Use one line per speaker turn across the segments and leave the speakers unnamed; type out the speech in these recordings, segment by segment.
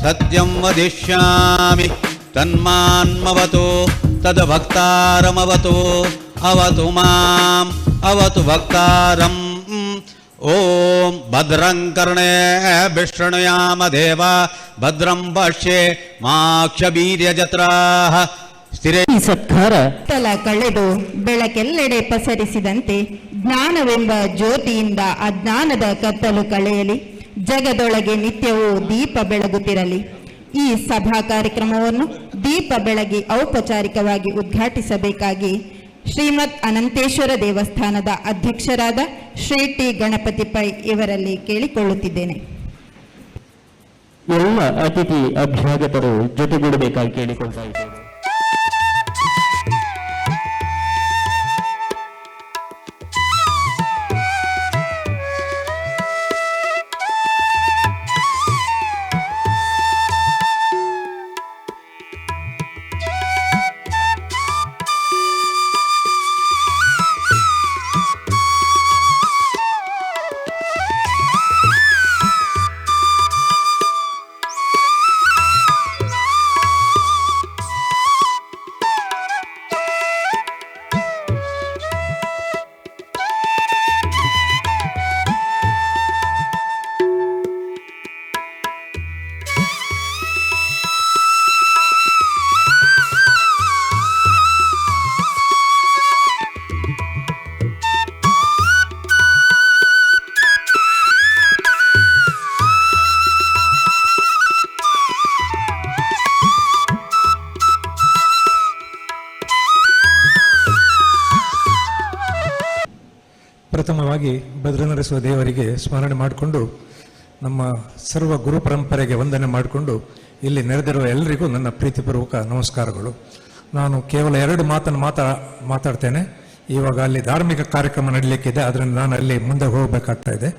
सत्यं वदिष्यामि तन्मान्मवतु तद्भक्तारमवतु अवतु माम् अवतु भक्तारम्। ओम भद्रं कर्णेभिः शृणुयाम देवा भद्रं पश्ये माक्षवीर्यजत्राः ಸ್ಥಿರೇ.
ಈ ಸತ್ಕಾರ
ತಲ ಕಳೆದು ಬೆಳಕೆಲ್ಲೆಡೆ ಪಸರಿಸಿದಂತೆ ಜ್ಞಾನವೆಂಬ ಜ್ಯೋತಿಯಿಂದ ಅಜ್ಞಾನದ ಕತ್ತಲು ಕಳೆಯಲಿ, ಜಗದೊಳಗೆ ನಿತ್ಯವೂ ದೀಪ ಬೆಳಗುತ್ತಿರಲಿ. ಈ ಸಭಾ ಕಾರ್ಯಕ್ರಮವನ್ನು ದೀಪ ಬೆಳಗಿ ಔಪಚಾರಿಕವಾಗಿ ಉದ್ಘಾಟಿಸಬೇಕಾಗಿ ಶ್ರೀಮದ್ ಅನಂತೇಶ್ವರ ದೇವಸ್ಥಾನದ ಅಧ್ಯಕ್ಷರಾದ ಶ್ರೀ ಟಿ ಗಣಪತಿ ಪೈ ಇವರಲ್ಲಿ ಕೇಳಿಕೊಳ್ಳುತ್ತಿದ್ದೇನೆ.
ಎಲ್ಲ ಅತಿಥಿ ಅಭ್ಯಾಗತರು ಜೊತೆಗೂಡಬೇಕಾಗಿ ಕೇಳಿಕೊಳ್ತಾ ಇದ್ದೇವೆ.
ಪ್ರಥಮವಾಗಿ ಭದ್ರನರಸಿವ ದೇವರಿಗೆ ಸ್ಮರಣೆ ಮಾಡಿಕೊಂಡು ನಮ್ಮ ಸರ್ವ ಗುರು ಪರಂಪರೆಗೆ ವಂದನೆ ಮಾಡಿಕೊಂಡು ಇಲ್ಲಿ ನೆರೆದಿರುವ ಎಲ್ಲರಿಗೂ ನನ್ನ ಪ್ರೀತಿಪೂರ್ವಕ ನಮಸ್ಕಾರಗಳು. ನಾನು ಕೇವಲ 2 ಮಾತನ್ನು ಮಾತಾಡ್ತೇನೆ. ಇವಾಗ ಅಲ್ಲಿ ಧಾರ್ಮಿಕ ಕಾರ್ಯಕ್ರಮ ನಡೀಲಿಕ್ಕಿದೆ, ಅದರಿಂದ ನಾನು ಅಲ್ಲಿ ಮುಂದೆ ಹೋಗಬೇಕಾಗ್ತಾ ಇದೆ.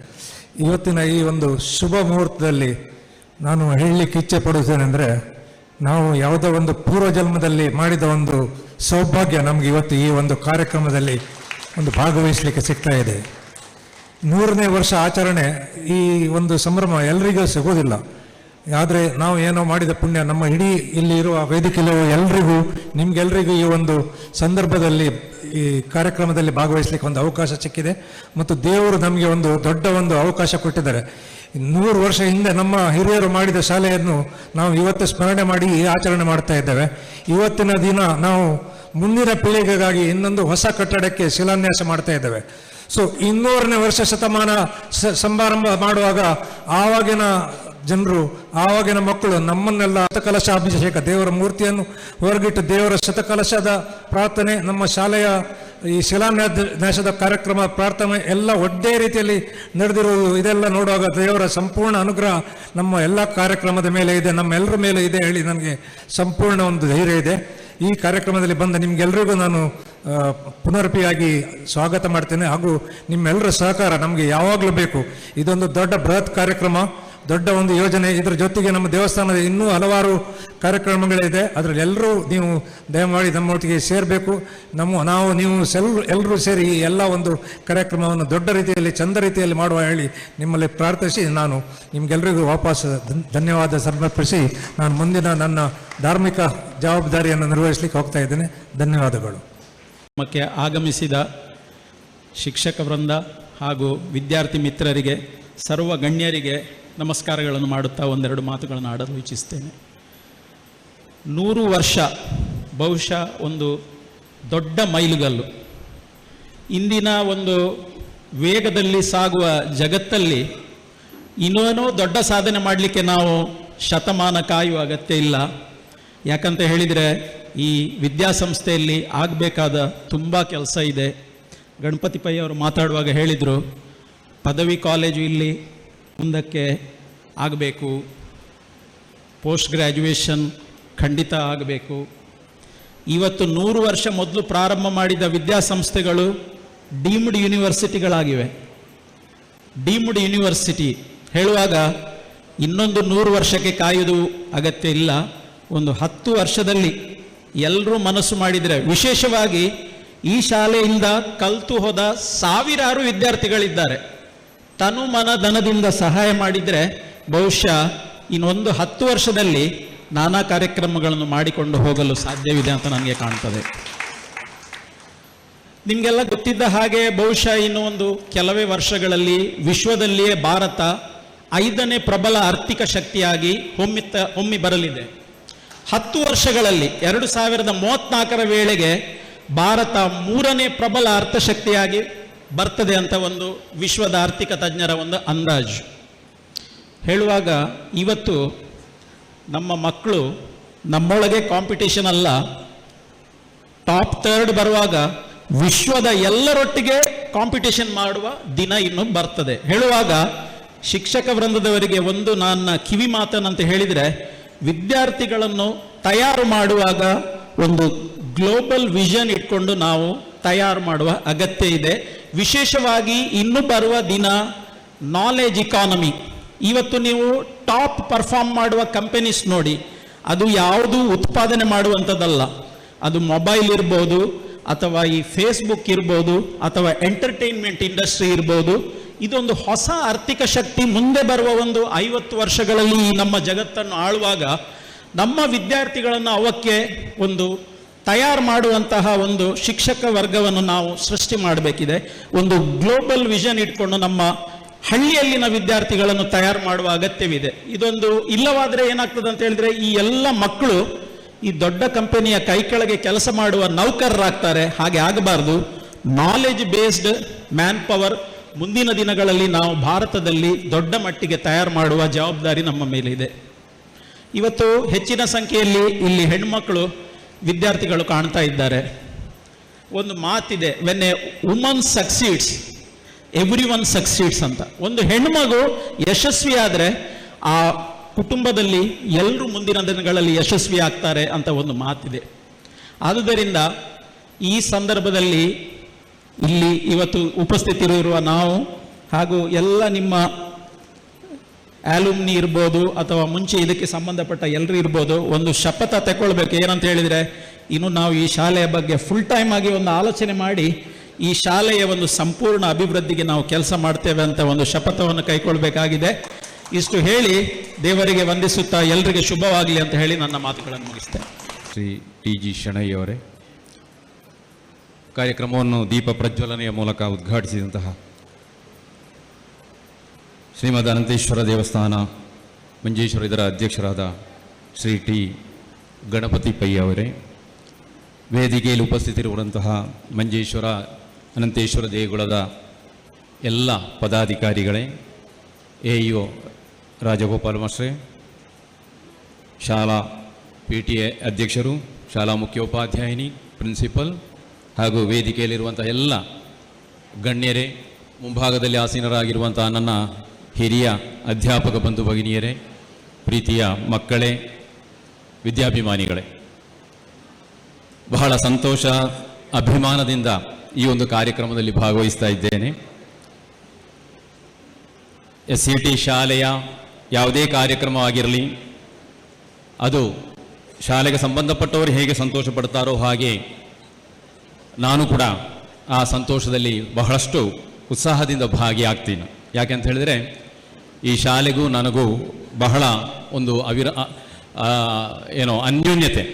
ಇವತ್ತಿನ ಈ ಒಂದು ಶುಭ ಮುಹೂರ್ತದಲ್ಲಿ ನಾನು ಹೇಳಲಿಕ್ಕೆ ಇಚ್ಛೆ ಪಡುತ್ತೇನೆಂದರೆ, ನಾವು ಯಾವುದೋ ಒಂದು ಪೂರ್ವ ಜನ್ಮದಲ್ಲಿ ಮಾಡಿದ ಒಂದು ಸೌಭಾಗ್ಯ ನಮಗೆ ಇವತ್ತು ಈ ಒಂದು ಕಾರ್ಯಕ್ರಮದಲ್ಲಿ ಒಂದು ಭಾಗವಹಿಸಲಿಕ್ಕೆ ಸಿಗ್ತಾ ಇದೆ. 100ನೇ ವರ್ಷ ಆಚರಣೆ, ಈ ಒಂದು ಸಂಭ್ರಮ ಎಲ್ರಿಗೂ ಸಿಗೋದಿಲ್ಲ. ಆದರೆ ನಾವು ಏನೋ ಮಾಡಿದ ಪುಣ್ಯ ನಮ್ಮ ಇಡೀ ಇಲ್ಲಿ ಇರುವ ವೇದಿಕೆಯಲ್ಲಿ ಎಲ್ರಿಗೂ, ನಿಮ್ಗೆಲ್ರಿಗೂ ಈ ಒಂದು ಸಂದರ್ಭದಲ್ಲಿ ಈ ಕಾರ್ಯಕ್ರಮದಲ್ಲಿ ಭಾಗವಹಿಸಲಿಕ್ಕೆ ಒಂದು ಅವಕಾಶ ಸಿಕ್ಕಿದೆ ಮತ್ತು ದೇವರು ನಮಗೆ ಒಂದು ದೊಡ್ಡ ಒಂದು ಅವಕಾಶ ಕೊಟ್ಟಿದ್ದಾರೆ. 100 ವರ್ಷ ಹಿಂದೆ ನಮ್ಮ ಹಿರಿಯರು ಮಾಡಿದ ಶಾಲೆಯನ್ನು ನಾವು ಇವತ್ತು ಸ್ಮರಣೆ ಮಾಡಿ ಈ ಆಚರಣೆ ಮಾಡ್ತಾ ಇದ್ದೇವೆ. ಇವತ್ತಿನ ದಿನ ನಾವು ಮುಂದಿನ ಪೀಳಿಗೆಗಾಗಿ ಇನ್ನೊಂದು ಹೊಸ ಕಟ್ಟಡಕ್ಕೆ ಶಿಲಾನ್ಯಾಸ ಮಾಡ್ತಾ ಇದ್ದೇವೆ. ಸೊ 200ನೇ ವರ್ಷ ಶತಮಾನ ಸಮಾರಂಭ ಮಾಡುವಾಗ ಆವಾಗಿನ ಜನರು, ಆವಾಗಿನ ಮಕ್ಕಳು ನಮ್ಮನ್ನೆಲ್ಲ ಶತಕಲಶ ಅಭಿಷೇಕ, ದೇವರ ಮೂರ್ತಿಯನ್ನು ಹೊರಗಿಟ್ಟು ದೇವರ ಶತಕಲಶದ ಪ್ರಾರ್ಥನೆ, ನಮ್ಮ ಶಾಲೆಯ ಈ ಶಿಲಾನ್ಯಾಸದ ಕಾರ್ಯಕ್ರಮ ಪ್ರಾರ್ಥನೆ ಎಲ್ಲ ಒಡ್ಡೇ ರೀತಿಯಲ್ಲಿ ನಡೆದಿರುವುದು, ಇದೆಲ್ಲ ನೋಡುವಾಗ ದೇವರ ಸಂಪೂರ್ಣ ಅನುಗ್ರಹ ನಮ್ಮ ಎಲ್ಲ ಕಾರ್ಯಕ್ರಮದ ಮೇಲೆ ಇದೆ, ನಮ್ಮೆಲ್ಲರ ಮೇಲೆ ಇದೆ ಹೇಳಿ ನನಗೆ ಸಂಪೂರ್ಣ ಒಂದು ಧೈರ್ಯ ಇದೆ. ಈ ಕಾರ್ಯಕ್ರಮದಲ್ಲಿ ಬಂದ ನಿಮ್ಗೆಲ್ರಿಗೂ ನಾನು ಪುನರಪಿಯಾಗಿ ಸ್ವಾಗತ ಮಾಡ್ತೇನೆ. ಹಾಗೂ ನಿಮ್ಮೆಲ್ಲರ ಸಹಕಾರ ನಮಗೆ ಯಾವಾಗಲೂ ಬೇಕು. ಇದೊಂದು ದೊಡ್ಡ ಬೃಹತ್ ಕಾರ್ಯಕ್ರಮ, ದೊಡ್ಡ ಒಂದು ಯೋಜನೆ. ಇದರ ಜೊತೆಗೆ ನಮ್ಮ ದೇವಸ್ಥಾನದ ಇನ್ನೂ ಹಲವಾರು ಕಾರ್ಯಕ್ರಮಗಳಿದೆ. ಅದರಲ್ಲಿ ಎಲ್ಲರೂ ನೀವು ದಯಮಾಡಿ ನಮ್ಮೊಟ್ಟಿಗೆ ಸೇರಬೇಕು. ನೀವು ಎಲ್ಲರೂ ಸೇರಿ ಈ ಎಲ್ಲ ಒಂದು ಕಾರ್ಯಕ್ರಮವನ್ನು ದೊಡ್ಡ ರೀತಿಯಲ್ಲಿ, ಚಂದ ರೀತಿಯಲ್ಲಿ ಮಾಡುವ ಹೇಳಿ ನಿಮ್ಮಲ್ಲಿ ಪ್ರಾರ್ಥಿಸಿ, ನಾನು ನಿಮಗೆಲ್ಲರಿಗೂ ವಾಪಸ್ ಧನ್ಯವಾದ ಸಮರ್ಪಿಸಿ ನಾನು ಮುಂದಿನ ನನ್ನ ಧಾರ್ಮಿಕ ಜವಾಬ್ದಾರಿಯನ್ನು ನಿರ್ವಹಿಸಲಿಕ್ಕೆ ಹೋಗ್ತಾ ಇದ್ದೇನೆ. ಧನ್ಯವಾದಗಳು.
ನಮ್ಮಕ್ಕೆ ಆಗಮಿಸಿದ ಶಿಕ್ಷಕ ವೃಂದ ಹಾಗೂ ವಿದ್ಯಾರ್ಥಿ ಮಿತ್ರರಿಗೆ, ಸರ್ವ ಗಣ್ಯರಿಗೆ ನಮಸ್ಕಾರಗಳನ್ನು ಮಾಡುತ್ತಾ 1-2 ಮಾತುಗಳನ್ನು ಆಡಲು ಇಚ್ಛಿಸ್ತೇನೆ. 100 ವರ್ಷ ಬಹುಶಃ ಒಂದು ದೊಡ್ಡ ಮೈಲುಗಲ್ಲು. ಇಂದಿನ ಒಂದು ವೇಗದಲ್ಲಿ ಸಾಗುವ ಜಗತ್ತಲ್ಲಿ ಇನ್ನೇನೋ ದೊಡ್ಡ ಸಾಧನೆ ಮಾಡಲಿಕ್ಕೆ ನಾವು ಶತಮಾನ ಕಾಯುವ ಅಗತ್ಯ ಇಲ್ಲ. ಯಾಕಂತ ಹೇಳಿದರೆ ಈ ವಿದ್ಯಾಸಂಸ್ಥೆಯಲ್ಲಿ ಆಗಬೇಕಾದ ತುಂಬ ಕೆಲಸ ಇದೆ. ಗಣಪತಿ ಪೈ ಅವರು ಮಾತಾಡುವಾಗ ಹೇಳಿದರು, ಪದವಿ ಕಾಲೇಜು ಇಲ್ಲಿ ಮುಂದಕ್ಕೆ ಆಗಬೇಕು, ಪೋಸ್ಟ್ ಗ್ರ್ಯಾಜುಯೇಷನ್ ಖಂಡಿತ ಆಗಬೇಕು. ಇವತ್ತು 100 ವರ್ಷ ಮೊದಲು ಪ್ರಾರಂಭ ಮಾಡಿದ ವಿದ್ಯಾಸಂಸ್ಥೆಗಳು ಡೀಮ್ಡ್ ಯೂನಿವರ್ಸಿಟಿಗಳಾಗಿವೆ. ಡೀಮ್ಡ್ ಯೂನಿವರ್ಸಿಟಿ ಹೇಳುವಾಗ ಇನ್ನೊಂದು 100 ವರ್ಷಕ್ಕೆ ಕಾಯುವುದು ಅಗತ್ಯ ಇಲ್ಲ. ಒಂದು 10 ವರ್ಷದಲ್ಲಿ ಎಲ್ಲರೂ ಮನಸ್ಸು ಮಾಡಿದರೆ, ವಿಶೇಷವಾಗಿ ಈ ಶಾಲೆಯಿಂದ ಕಲಿತು ಹೋದ ಸಾವಿರಾರು ವಿದ್ಯಾರ್ಥಿಗಳಿದ್ದಾರೆ. ತನು ಮನ ಧನದಿಂದ ಸಹಾಯ ಮಾಡಿದರೆ ಬಹುಶಃ ಇನ್ನೊಂದು 10 ವರ್ಷದಲ್ಲಿ ನಾನಾ ಕಾರ್ಯಕ್ರಮಗಳನ್ನು ಮಾಡಿಕೊಂಡು ಹೋಗಲು ಸಾಧ್ಯವಿದೆ ಅಂತ ನನಗೆ ಕಾಣ್ತದೆ. ನಿಮಗೆಲ್ಲ ಗೊತ್ತಿದ್ದ ಹಾಗೆ ಬಹುಶಃ ಇನ್ನು ಒಂದು ಕೆಲವೇ ವರ್ಷಗಳಲ್ಲಿ ವಿಶ್ವದಲ್ಲಿಯೇ ಭಾರತ 5ನೇ ಪ್ರಬಲ ಆರ್ಥಿಕ ಶಕ್ತಿಯಾಗಿ ಹೊಮ್ಮಿ ಬರಲಿದೆ. 10 ವರ್ಷಗಳಲ್ಲಿ 2034ರ ವೇಳೆಗೆ ಭಾರತ 3ನೇ ಪ್ರಬಲ ಅರ್ಥಶಕ್ತಿಯಾಗಿ ಬರ್ತದೆ ಅಂತ ಒಂದು ವಿಶ್ವದ ಆರ್ಥಿಕ ತಜ್ಞರ ಒಂದು ಅಂದಾಜು. ಹೇಳುವಾಗ ಇವತ್ತು ನಮ್ಮ ಮಕ್ಕಳು ನಮ್ಮೊಳಗೆ ಕಾಂಪಿಟೇಷನ್ ಅಲ್ಲ, ಟಾಪ್ 3 ಬರುವಾಗ ವಿಶ್ವದ ಎಲ್ಲರೊಟ್ಟಿಗೆ ಕಾಂಪಿಟೇಷನ್ ಮಾಡುವ ದಿನ ಇನ್ನು ಬರ್ತದೆ. ಹೇಳುವಾಗ ಶಿಕ್ಷಕ ವೃಂದದವರಿಗೆ ಒಂದು ನನ್ನ ಕಿವಿ ಮಾತನ್ನಂತ ಹೇಳಿದರೆ, ವಿದ್ಯಾರ್ಥಿಗಳನ್ನು ತಯಾರು ಮಾಡುವಾಗ ಒಂದು ಗ್ಲೋಬಲ್ ವಿಷನ್ ಇಟ್ಕೊಂಡು ನಾವು ತಯಾರು ಮಾಡುವ ಅಗತ್ಯ ಇದೆ. ವಿಶೇಷವಾಗಿ ಇನ್ನು ಬರುವ ದಿನ ನಾಲೆಜ್ ಇಕಾನಮಿ. ಇವತ್ತು ನೀವು ಟಾಪ್ ಪರ್ಫಾರ್ಮ್ ಮಾಡುವ ಕಂಪನೀಸ್ ನೋಡಿ, ಅದು ಯಾವುದು ಉತ್ಪಾದನೆ ಮಾಡುವಂಥದ್ದಲ್ಲ. ಅದು ಮೊಬೈಲ್ ಇರ್ಬೋದು, ಅಥವಾ ಈ ಫೇಸ್ಬುಕ್ ಇರ್ಬೋದು, ಅಥವಾ ಎಂಟರ್ಟೈನ್ಮೆಂಟ್ ಇಂಡಸ್ಟ್ರಿ ಇರ್ಬೋದು. ಇದೊಂದು ಹೊಸ ಆರ್ಥಿಕ ಶಕ್ತಿ ಮುಂದೆ ಬರುವ ಒಂದು 50 ವರ್ಷಗಳಲ್ಲಿ ಈ ನಮ್ಮ ಜಗತ್ತನ್ನು ಆಳುವಾಗ ನಮ್ಮ ವಿದ್ಯಾರ್ಥಿಗಳನ್ನು ಅವಕ್ಕೆ ಒಂದು ತಯಾರು ಮಾಡುವಂತಹ ಒಂದು ಶಿಕ್ಷಕ ವರ್ಗವನ್ನು ನಾವು ಸೃಷ್ಟಿ ಮಾಡಬೇಕಿದೆ. ಒಂದು ಗ್ಲೋಬಲ್ ವಿಷನ್ ಇಟ್ಕೊಂಡು ನಮ್ಮ ಹಳ್ಳಿಯಲ್ಲಿನ ವಿದ್ಯಾರ್ಥಿಗಳನ್ನು ತಯಾರು ಮಾಡುವ ಅಗತ್ಯವಿದೆ. ಇದೊಂದು ಇಲ್ಲವಾದರೆ ಏನಾಗ್ತದೆ ಅಂತ ಹೇಳಿದ್ರೆ, ಈ ಎಲ್ಲ ಮಕ್ಕಳು ಈ ದೊಡ್ಡ ಕಂಪನಿಯ ಕೈ ಕೆಳಗೆ ಕೆಲಸ ಮಾಡುವ ನೌಕರರಾಗ್ತಾರೆ. ಹಾಗೆ ಆಗಬಾರ್ದು. ನಾಲೆಜ್ ಬೇಸ್ಡ್ ಮ್ಯಾನ್ ಪವರ್ ಮುಂದಿನ ದಿನಗಳಲ್ಲಿ ನಾವು ಭಾರತದಲ್ಲಿ ದೊಡ್ಡ ಮಟ್ಟಿಗೆ ತಯಾರು ಮಾಡುವ ಜವಾಬ್ದಾರಿ ನಮ್ಮ ಮೇಲಿದೆ. ಇವತ್ತು ಹೆಚ್ಚಿನ ಸಂಖ್ಯೆಯಲ್ಲಿ ಇಲ್ಲಿ ಹೆಣ್ಮಕ್ಕಳು ವಿದ್ಯಾರ್ಥಿಗಳು ಕಾಣ್ತಾ ಇದ್ದಾರೆ. ಒಂದು ಮಾತಿದೆ, when A woman succeeds every one succeeds ಅಂತ. ಒಂದು ಹೆಣ್ಮಗು ಯಶಸ್ವಿ ಆದರೆ ಆ ಕುಟುಂಬದಲ್ಲಿ ಎಲ್ಲರೂ ಮುಂದಿನ ದಿನಗಳಲ್ಲಿ ಯಶಸ್ವಿ ಆಗ್ತಾರೆ ಅಂತ ಒಂದು ಮಾತಿದೆ. ಆದುದರಿಂದ ಈ ಸಂದರ್ಭದಲ್ಲಿ ಇಲ್ಲಿ ಇವತ್ತು ಉಪಸ್ಥಿತರಿರುವ ನಾವು ಹಾಗೂ ಎಲ್ಲ ನಿಮ್ಮ ಆಲುಮ್ನಿ ಇರ್ಬೋದು ಅಥವಾ ಮುಂಚೆ ಇದಕ್ಕೆ ಸಂಬಂಧಪಟ್ಟ ಎಲ್ಲರೂ ಇರ್ಬೋದು, ಒಂದು ಶಪಥ ತಗೊಳ್ಬೇಕು. ಏನಂತ ಹೇಳಿದರೆ, ಇನ್ನು ನಾವು ಈ ಶಾಲೆಯ ಬಗ್ಗೆ ಫುಲ್ ಟೈಮ್ ಆಗಿ ಒಂದು ಆಲೋಚನೆ ಮಾಡಿ ಈ ಶಾಲೆಯ ಒಂದು ಸಂಪೂರ್ಣ ಅಭಿವೃದ್ಧಿಗೆ ನಾವು ಕೆಲಸ ಮಾಡ್ತೇವೆ ಅಂತ ಒಂದು ಶಪಥವನ್ನು ಕೈಗೊಳ್ಳಬೇಕಾಗಿದೆ. ಇಷ್ಟು ಹೇಳಿ ದೇವರಿಗೆ ವಂದಿಸುತ್ತಾ ಎಲ್ಲರಿಗೆ ಶುಭವಾಗಲಿ ಅಂತ ಹೇಳಿ ನನ್ನ ಮಾತುಗಳನ್ನು ಮುಗಿಸ್ತೇನೆ.
ಶ್ರೀ ಟಿ ಜಿ ಶೆಣೈಯವರೇ, ಕಾರ್ಯಕ್ರಮವನ್ನು ದೀಪ ಪ್ರಜ್ವಲನೆಯ ಮೂಲಕ ಉದ್ಘಾಟಿಸಿದಂತಹ ಶ್ರೀಮದ್ ಅನಂತೇಶ್ವರ ದೇವಸ್ಥಾನ ಮಂಜೇಶ್ವರ ಇದರ ಅಧ್ಯಕ್ಷರಾದ ಶ್ರೀ ಟಿ ಗಣಪತಿ ಪೈ ಅವರೇ, ವೇದಿಕೆಯಲ್ಲಿ ಉಪಸ್ಥಿತರಿರುವಂತಹ ಮಂಜೇಶ್ವರ ಅನಂತೇಶ್ವರ ದೇಗುಲದ ಎಲ್ಲ ಪದಾಧಿಕಾರಿಗಳೇ, ಎಇಒ ರಾಜಗೋಪಾಲ್ ಮಾಸ್ಟ್ರೆ, ಶಾಲಾ PTA ಅಧ್ಯಕ್ಷರು, ಶಾಲಾ ಮುಖ್ಯೋಪಾಧ್ಯಾಯಿನಿ, ಪ್ರಿನ್ಸಿಪಲ್ ಹಾಗೂ ವೇದಿಕೆಯಲ್ಲಿರುವಂಥ ಎಲ್ಲ ಗಣ್ಯರೇ, ಮುಂಭಾಗದಲ್ಲಿ ಆಸೀನರಾಗಿರುವಂಥ ನನ್ನ ಹಿರಿಯ ಅಧ್ಯಾಪಕ ಬಂಧು ಭಗಿನಿಯರೇ, ಪ್ರೀತಿಯ ಮಕ್ಕಳೇ, ವಿದ್ಯಾಭಿಮಾನಿಗಳೇ, ಬಹಳ ಸಂತೋಷ ಅಭಿಮಾನದಿಂದ ಈ ಒಂದು ಕಾರ್ಯಕ್ರಮದಲ್ಲಿ ಭಾಗವಹಿಸ್ತಾ ಇದ್ದೇನೆ. SCT ಶಾಲೆಯ ಯಾವುದೇ ಕಾರ್ಯಕ್ರಮವಾಗಿರಲಿ, ಅದು ಶಾಲೆಗೆ ಸಂಬಂಧಪಟ್ಟವರು ಹೇಗೆ ಸಂತೋಷ ಪಡ್ತಾರೋ ಹಾಗೆ ನಾನು ಕೂಡ ಆ ಸಂತೋಷದಲ್ಲಿ ಬಹಳಷ್ಟು ಉತ್ಸಾಹದಿಂದ ಭಾಗಿಯಾಗ್ತೀನಿ. ಯಾಕೆಂತ ಹೇಳಿದರೆ, ಈ ಶಾಲೆಗೂ ನನಗೂ ಬಹಳ ಒಂದು ಅನ್ಯೋನ್ಯತೆ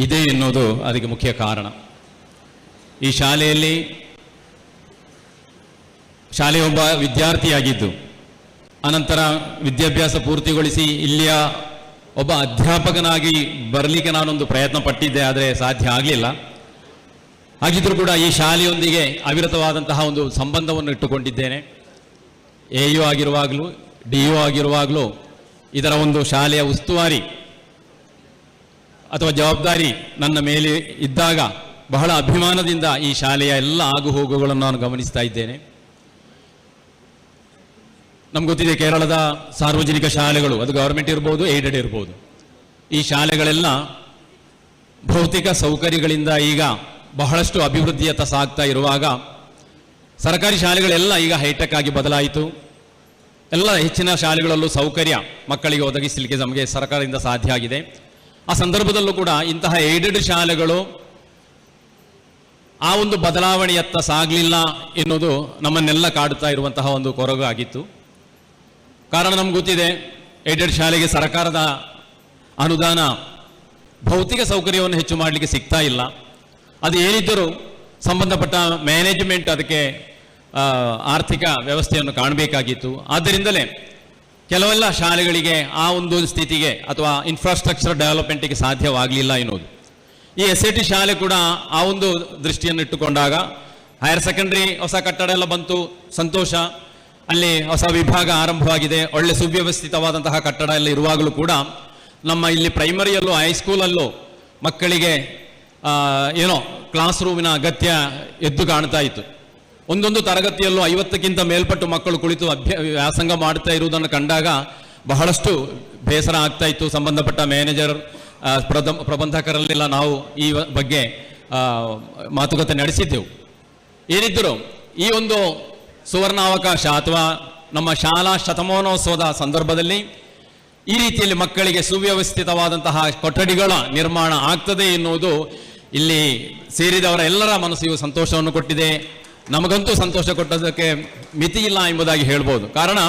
ಇದೆ ಎನ್ನುವುದು ಅದಕ್ಕೆ ಮುಖ್ಯ ಕಾರಣ. ಈ ಶಾಲೆಯ ಒಬ್ಬ ವಿದ್ಯಾರ್ಥಿಯಾಗಿದ್ದು ಅನಂತರ ವಿದ್ಯಾಭ್ಯಾಸ ಪೂರ್ತಿಗೊಳಿಸಿ ಇಲ್ಲಿಯ ಒಬ್ಬ ಅಧ್ಯಾಪಕನಾಗಿ ಬರಲಿಕ್ಕೆ ನಾನೊಂದು ಪ್ರಯತ್ನ ಪಟ್ಟಿದ್ದೆ, ಆದರೆ ಸಾಧ್ಯ ಆಗಲಿಲ್ಲ. ಹಾಗಿದ್ದರೂ ಕೂಡ ಈ ಶಾಲೆಯೊಂದಿಗೆ ಅವಿರತವಾದಂತಹ ಒಂದು ಸಂಬಂಧವನ್ನು ಇಟ್ಟುಕೊಂಡಿದ್ದೇನೆ. AU ಆಗಿರುವಾಗಲೂ DO ಆಗಿರುವಾಗಲೂ ಇದರ ಒಂದು ಶಾಲೆಯ ಉಸ್ತುವಾರಿ ಅಥವಾ ಜವಾಬ್ದಾರಿ ನನ್ನ ಮೇಲೆ ಇದ್ದಾಗ ಬಹಳ ಅಭಿಮಾನದಿಂದ ಈ ಶಾಲೆಯ ಎಲ್ಲ ಆಗುಹೋಗುಗಳನ್ನು ನಾನು ಗಮನಿಸ್ತಾ ಇದ್ದೇನೆ. ನಮ್ಗೆ ಗೊತ್ತಿದೆ, ಕೇರಳದ ಸಾರ್ವಜನಿಕ ಶಾಲೆಗಳು, ಅದು ಗವರ್ಮೆಂಟ್ ಇರ್ಬೋದು, ಏಡೆಡ್ ಇರ್ಬೋದು, ಈ ಶಾಲೆಗಳೆಲ್ಲ ಭೌತಿಕ ಸೌಕರ್ಯಗಳಿಂದ ಈಗ ಬಹಳಷ್ಟು ಅಭಿವೃದ್ಧಿಯತ್ತ ಸಾಗ್ತಾ ಇರುವಾಗ ಸರ್ಕಾರಿ ಶಾಲೆಗಳೆಲ್ಲ ಈಗ ಹೈಟೆಕ್ ಆಗಿ ಬದಲಾಯಿತು. ಎಲ್ಲ ಹೆಚ್ಚಿನ ಶಾಲೆಗಳಲ್ಲೂ ಸೌಕರ್ಯ ಮಕ್ಕಳಿಗೆ ಒದಗಿಸಲಿಕ್ಕೆ ನಮಗೆ ಸರ್ಕಾರದಿಂದ ಸಾಧ್ಯ ಆಗಿದೆ. ಆ ಸಂದರ್ಭದಲ್ಲೂ ಕೂಡ ಇಂತಹ ಏಡೆಡ್ ಶಾಲೆಗಳು ಆ ಒಂದು ಬದಲಾವಣೆಯತ್ತ ಸಾಗಲಿಲ್ಲ ಎನ್ನುವುದು ನಮ್ಮನ್ನೆಲ್ಲ ಕಾಡುತ್ತಾ ಇರುವಂತಹ ಒಂದು ಕೊರಗು ಆಗಿತ್ತು. ಕಾರಣ ನಮ್ಗೆ ಗೊತ್ತಿದೆ, ಏಡೆಡ್ ಶಾಲೆಗೆ ಸರ್ಕಾರದ ಅನುದಾನ ಭೌತಿಕ ಸೌಕರ್ಯವನ್ನು ಹೆಚ್ಚು ಮಾಡಲಿಕ್ಕೆ ಸಿಗ್ತಾ ಇಲ್ಲ. ಅದು ಏನಿದ್ದರೂ ಸಂಬಂಧಪಟ್ಟ ಮ್ಯಾನೇಜ್ಮೆಂಟ್ ಅದಕ್ಕೆ ಆರ್ಥಿಕ ವ್ಯವಸ್ಥೆಯನ್ನು ಕಾಣಬೇಕಾಗಿತ್ತು. ಆದ್ದರಿಂದಲೇ ಕೆಲವೆಲ್ಲ ಶಾಲೆಗಳಿಗೆ ಆ ಒಂದು ಸ್ಥಿತಿಗೆ ಅಥವಾ ಇನ್ಫ್ರಾಸ್ಟ್ರಕ್ಚರ್ ಡೆವಲಪ್ಮೆಂಟಿಗೆ ಸಾಧ್ಯವಾಗಲಿಲ್ಲ ಎನ್ನುವುದು. ಈ SCT ಶಾಲೆ ಕೂಡ ಆ ಒಂದು ದೃಷ್ಟಿಯನ್ನು ಇಟ್ಟುಕೊಂಡಾಗ ಹೈಯರ್ ಸೆಕೆಂಡರಿ ಹೊಸ ಕಟ್ಟಡ ಎಲ್ಲ ಬಂತು, ಸಂತೋಷ. ಅಲ್ಲಿ ಹೊಸ ವಿಭಾಗ ಆರಂಭವಾಗಿದೆ, ಒಳ್ಳೆ ಸುವ್ಯವಸ್ಥಿತವಾದಂತಹ ಕಟ್ಟಡ ಎಲ್ಲ ಇರುವಾಗಲೂ ಕೂಡ ನಮ್ಮ ಇಲ್ಲಿ ಪ್ರೈಮರಿಯಲ್ಲೂ ಹೈಸ್ಕೂಲಲ್ಲೂ ಮಕ್ಕಳಿಗೆ ಕ್ಲಾಸ್ ರೂಮಿನ ಅಗತ್ಯ ಎದ್ದು ಕಾಣ್ತಾ ಇತ್ತು. ಒಂದೊಂದು ತರಗತಿಯಲ್ಲೂ 50ಕ್ಕಿಂತ ಮೇಲ್ಪಟ್ಟು ಮಕ್ಕಳು ಕುಳಿತು ವ್ಯಾಸಂಗ ಮಾಡ್ತಾ ಇರುವುದನ್ನು ಕಂಡಾಗ ಬಹಳಷ್ಟು ಬೇಸರ ಆಗ್ತಾ ಇತ್ತು. ಸಂಬಂಧಪಟ್ಟ ಮ್ಯಾನೇಜರ್, ಪ್ರಬಂಧಕರಲ್ಲೆಲ್ಲ ನಾವು ಈ ಬಗ್ಗೆ ಮಾತುಕತೆ ನಡೆಸಿದ್ದೆವು. ಏನಿದ್ದರೂ ಈ ಒಂದು ಸುವರ್ಣಾವಕಾಶ ಅಥವಾ ನಮ್ಮ ಶಾಲಾ ಶತಮಾನೋತ್ಸವದ ಸಂದರ್ಭದಲ್ಲಿ ಈ ರೀತಿಯಲ್ಲಿ ಮಕ್ಕಳಿಗೆ ಸುವ್ಯವಸ್ಥಿತವಾದಂತಹ ಕೊಠಡಿಗಳ ನಿರ್ಮಾಣ ಆಗ್ತದೆ ಎನ್ನುವುದು ಇಲ್ಲಿ ಸೇರಿದವರ ಎಲ್ಲರ ಮನಸ್ಸಿಗೂ ಸಂತೋಷವನ್ನು ಕೊಟ್ಟಿದೆ. ನಮಗಂತೂ ಸಂತೋಷ ಕೊಟ್ಟದಕ್ಕೆ ಮಿತಿ ಇಲ್ಲ ಎಂಬುದಾಗಿ ಹೇಳ್ಬೋದು. ಕಾರಣ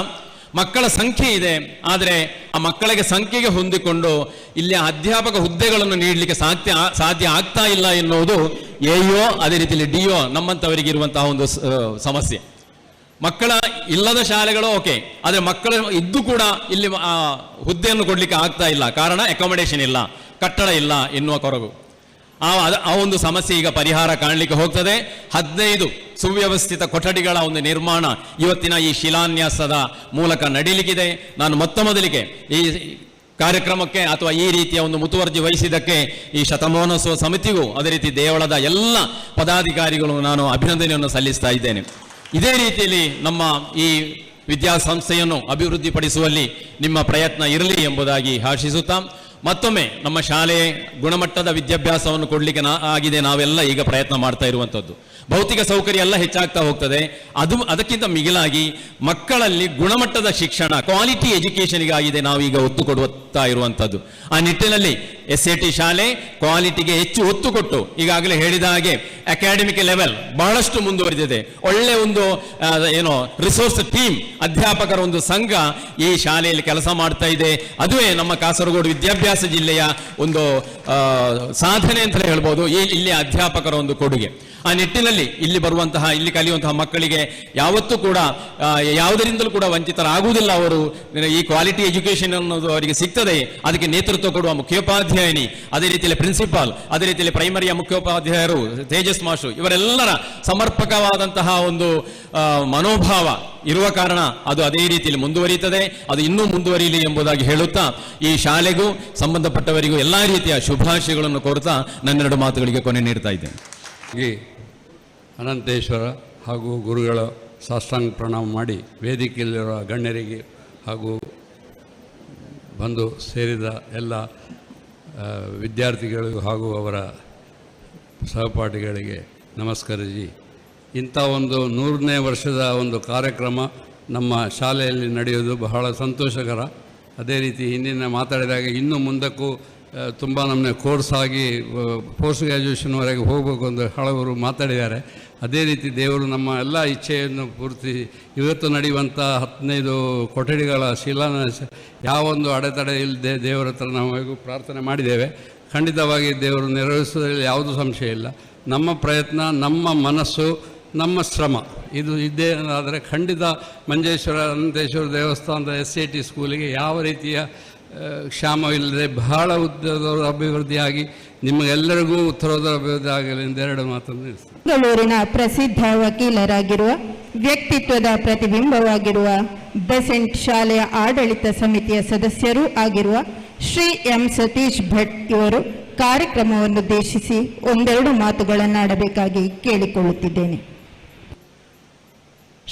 ಮಕ್ಕಳ ಸಂಖ್ಯೆ ಇದೆ, ಆದರೆ ಆ ಮಕ್ಕಳಿಗೆ ಸಂಖ್ಯೆಗೆ ಹೊಂದಿಕೊಂಡು ಇಲ್ಲಿ ಅಧ್ಯಾಪಕ ಹುದ್ದೆಗಳನ್ನು ನೀಡಲಿಕ್ಕೆ ಸಾಧ್ಯ ಆಗ್ತಾ ಇಲ್ಲ ಎನ್ನುವುದು AO ಅದೇ ರೀತಿಯಲ್ಲಿ DO ನಮ್ಮಂಥವರಿಗೆ ಇರುವಂತಹ ಒಂದು ಸಮಸ್ಯೆ. ಮಕ್ಕಳ ಇಲ್ಲದ ಶಾಲೆಗಳು ಓಕೆ, ಆದರೆ ಮಕ್ಕಳ ಇದ್ದು ಕೂಡ ಇಲ್ಲಿ ಹುದ್ದೆಯನ್ನು ಕೊಡಲಿಕ್ಕೆ ಆಗ್ತಾ ಇಲ್ಲ. ಕಾರಣ ಅಕಾಮಿಡೇಷನ್ ಇಲ್ಲ, ಕಟ್ಟಡ ಇಲ್ಲ ಎನ್ನುವ ಕೊರಗು. ಆ ಒಂದು ಸಮಸ್ಯೆ ಈಗ ಪರಿಹಾರ ಕಾಣಲಿಕ್ಕೆ ಹೋಗ್ತದೆ. 15 ಸುವ್ಯವಸ್ಥಿತ ಕೊಠಡಿಗಳ ಒಂದು ನಿರ್ಮಾಣ ಇವತ್ತಿನ ಈ ಶಿಲಾನ್ಯಾಸದ ಮೂಲಕ ನಡೀಲಿಕ್ಕಿದೆ. ನಾನು ಮೊದಲಿಗೆ ಈ ಕಾರ್ಯಕ್ರಮಕ್ಕೆ ಅಥವಾ ಈ ರೀತಿಯ ಒಂದು ಮುತುವರ್ಜಿ ವಹಿಸಿದ್ದಕ್ಕೆ ಈ ಶತಮಾನೋತ್ಸವ ಸಮಿತಿಗೂ ಅದೇ ರೀತಿ ದೇವಳದ ಎಲ್ಲ ಪದಾಧಿಕಾರಿಗಳು ನಾನು ಅಭಿನಂದನೆಯನ್ನು ಸಲ್ಲಿಸ್ತಾ ಇದ್ದೇನೆ. ಇದೇ ರೀತಿಯಲ್ಲಿ ನಮ್ಮ ಈ ವಿದ್ಯಾಸಂಸ್ಥೆಯನ್ನು ಅಭಿವೃದ್ಧಿಪಡಿಸುವಲ್ಲಿ ನಿಮ್ಮ ಪ್ರಯತ್ನ ಇರಲಿ ಎಂಬುದಾಗಿ ಆಶಿಸುತ್ತಾ, ಮತ್ತೊಮ್ಮೆ ನಮ್ಮ ಶಾಲೆ ಗುಣಮಟ್ಟದ ವಿದ್ಯಾಭ್ಯಾಸವನ್ನು ಕೊಡಲಿಕ್ಕೆ ಆಗಿದೆ ನಾವೆಲ್ಲ ಈಗ ಪ್ರಯತ್ನ ಮಾಡ್ತಾ ಇರುವಂಥದ್ದು. ಭೌತಿಕ ಸೌಕರ್ಯ ಎಲ್ಲ ಹೆಚ್ಚಾಗ್ತಾ ಹೋಗ್ತದೆ. ಅದಕ್ಕಿಂತ ಮಿಗಿಲಾಗಿ ಮಕ್ಕಳಲ್ಲಿ ಗುಣಮಟ್ಟದ ಶಿಕ್ಷಣ, ಕ್ವಾಲಿಟಿ ಎಜುಕೇಷನ್ಗಾಗಿದೆ ನಾವೀಗ ಒತ್ತು ಕೊಡುತ್ತಾ ಇರುವಂಥದ್ದು. ಆ ನಿಟ್ಟಿನಲ್ಲಿ SAT ಶಾಲೆ ಕ್ವಾಲಿಟಿಗೆ ಹೆಚ್ಚು ಒತ್ತು ಕೊಟ್ಟು, ಈಗಾಗಲೇ ಹೇಳಿದ ಹಾಗೆ ಅಕಾಡೆಮಿಕ್ ಲೆವೆಲ್ ಬಹಳಷ್ಟು ಮುಂದುವರಿದಿದೆ. ಒಳ್ಳೆ ಒಂದು ರಿಸೋರ್ಸ್ ಟೀಮ್, ಅಧ್ಯಾಪಕರ ಒಂದು ಸಂಘ ಈ ಶಾಲೆಯಲ್ಲಿ ಕೆಲಸ ಮಾಡ್ತಾ ಇದೆ. ಅದುವೇ ನಮ್ಮ ಕಾಸರಗೋಡು ವಿದ್ಯಾಭ್ಯಾಸ ಜಿಲ್ಲೆಯ ಒಂದು ಸಾಧನೆ ಅಂತಲೇ ಹೇಳ್ಬೋದು, ಇಲ್ಲಿಯ ಅಧ್ಯಾಪಕರ ಒಂದು ಕೊಡುಗೆ. ಆ ನಿಟ್ಟಿನಲ್ಲಿ ಇಲ್ಲಿ ಕಲಿಯುವಂತಹ ಮಕ್ಕಳಿಗೆ ಯಾವತ್ತೂ ಕೂಡ ಯಾವುದರಿಂದಲೂ ಕೂಡ ವಂಚಿತರಾಗುವುದಿಲ್ಲ. ಅವರು ಈ ಕ್ವಾಲಿಟಿ ಎಜುಕೇಶನ್ ಅನ್ನೋದು ಅವರಿಗೆ ಸಿಗ್ತದೆ. ಅದಕ್ಕೆ ನೇತೃತ್ವ ಕೊಡುವ ಮುಖ್ಯೋಪಾಧ್ಯಾಯಿನಿ, ಅದೇ ರೀತಿಯಲ್ಲಿ ಪ್ರಿನ್ಸಿಪಾಲ್, ಅದೇ ರೀತಿಯಲ್ಲಿ ಪ್ರೈಮರಿಯ ಮುಖ್ಯೋಪಾಧ್ಯಾಯರು ತೇಜಸ್ ಮಾಸ್ಟರ್, ಇವರೆಲ್ಲರ ಸಮರ್ಪಕವಾದಂತಹ ಒಂದು ಮನೋಭಾವ ಇರುವ ಕಾರಣ ಅದು ಅದೇ ರೀತಿಯಲ್ಲಿ ಮುಂದುವರಿಯುತ್ತದೆ. ಅದು ಇನ್ನೂ ಮುಂದುವರಿಯಲಿ ಎಂಬುದಾಗಿ ಹೇಳುತ್ತಾ, ಈ ಶಾಲೆಗೂ ಸಂಬಂಧಪಟ್ಟವರಿಗೂ ಎಲ್ಲಾ ರೀತಿಯ ಶುಭಾಶಯಗಳನ್ನು ಕೋರುತ್ತಾ ನನ್ನೆರಡು ಮಾತುಗಳಿಗೆ ಕೊನೆ ನೀಡ್ತಾ ಇದ್ದೇನೆ.
ಅನಂತೇಶ್ವರ ಹಾಗೂ ಗುರುಗಳ ಸಾಷ್ಟಾಂಗ ಪ್ರಣಾಮ ಮಾಡಿ, ವೇದಿಕೆಯಲ್ಲಿರುವ ಗಣ್ಯರಿಗೆ ಹಾಗೂ ಬಂದು ಸೇರಿದ ಎಲ್ಲ ವಿದ್ಯಾರ್ಥಿಗಳಿಗೂ ಹಾಗೂ ಅವರ ಸಹಪಾಠಿಗಳಿಗೆ ನಮಸ್ಕಾರಜಿ. ಇಂಥ ಒಂದು 100ನೇ ವರ್ಷದ ಒಂದು ಕಾರ್ಯಕ್ರಮ ನಮ್ಮ ಶಾಲೆಯಲ್ಲಿ ನಡೆಯೋದು ಬಹಳ ಸಂತೋಷಕರ. ಅದೇ ರೀತಿ ಹಿಂದಿನ ಮಾತಾಡಿದಾಗ ಇನ್ನೂ ಮುಂದಕ್ಕೂ ತುಂಬ ನಮ್ಮನೆ ಕೋರ್ಸ್ ಆಗಿ ಪೋಸ್ಟ್ ಗ್ರ್ಯಾಜುಯೇಷನ್ವರೆಗೆ ಹೋಗಬೇಕು ಅಂತ ಹಲವರು ಮಾತಾಡಿದ್ದಾರೆ. ಅದೇ ರೀತಿ ದೇವರು ನಮ್ಮ ಎಲ್ಲ ಇಚ್ಛೆಯನ್ನು ಪೂರ್ತಿಸಿ ಇವತ್ತು ನಡೆಯುವಂಥ 15 ಕೊಠಡಿಗಳ ಶಿಲಾನ್ಯಾಸ ಯಾವೊಂದು ಅಡೆತಡೆ ಇಲ್ಲದೆ ದೇವರ ಹತ್ರ ನಾವು ಪ್ರಾರ್ಥನೆ ಮಾಡಿದ್ದೇವೆ. ಖಂಡಿತವಾಗಿ ದೇವರು ನೆರವೇರಿಸುವುದರಲ್ಲಿ ಯಾವುದೂ ಸಂಶಯ ಇಲ್ಲ. ನಮ್ಮ ಪ್ರಯತ್ನ, ನಮ್ಮ ಮನಸ್ಸು, ನಮ್ಮ ಶ್ರಮ ಇದು ಇದ್ದೇ ಆದರೆ ಖಂಡಿತ ಮಂಜೇಶ್ವರ ಅನಂತೇಶ್ವರ ದೇವಸ್ಥಾನದ SAT ಸ್ಕೂಲಿಗೆ ಯಾವ ರೀತಿಯ ಕ್ಷಾಮವಿಲ್ಲದೆ ಬಹಳ ಉತ್ತರೋತ್ತರ ಅಭಿವೃದ್ಧಿಯಾಗಿ ನಿಮಗೆಲ್ಲರಿಗೂ ಉತ್ತರೋತ್ತರ ಅಭಿವೃದ್ಧಿ ಆಗಲಿ ಎಂದೆರಡು ಮಾತನ್ನು ತಿಳಿಸ್ತೀನಿ.
ಬೆಂಗಳೂರಿನ ಪ್ರಸಿದ್ಧ ವಕೀಲರಾಗಿರುವ, ವ್ಯಕ್ತಿತ್ವದ ಪ್ರತಿಬಿಂಬವಾಗಿರುವ, ಬೆಸೆಂಟ್ ಶಾಲೆಯ ಆಡಳಿತ ಸಮಿತಿಯ ಸದಸ್ಯರೂ ಆಗಿರುವ ಶ್ರೀ M. ಸತೀಶ್ ಭಟ್ ಇವರು ಕಾರ್ಯಕ್ರಮವನ್ನುದ್ದೇಶಿಸಿ ಒಂದೆರಡು ಮಾತುಗಳನ್ನಾಡಬೇಕಾಗಿ ಕೇಳಿಕೊಳ್ಳುತ್ತಿದ್ದೇನೆ.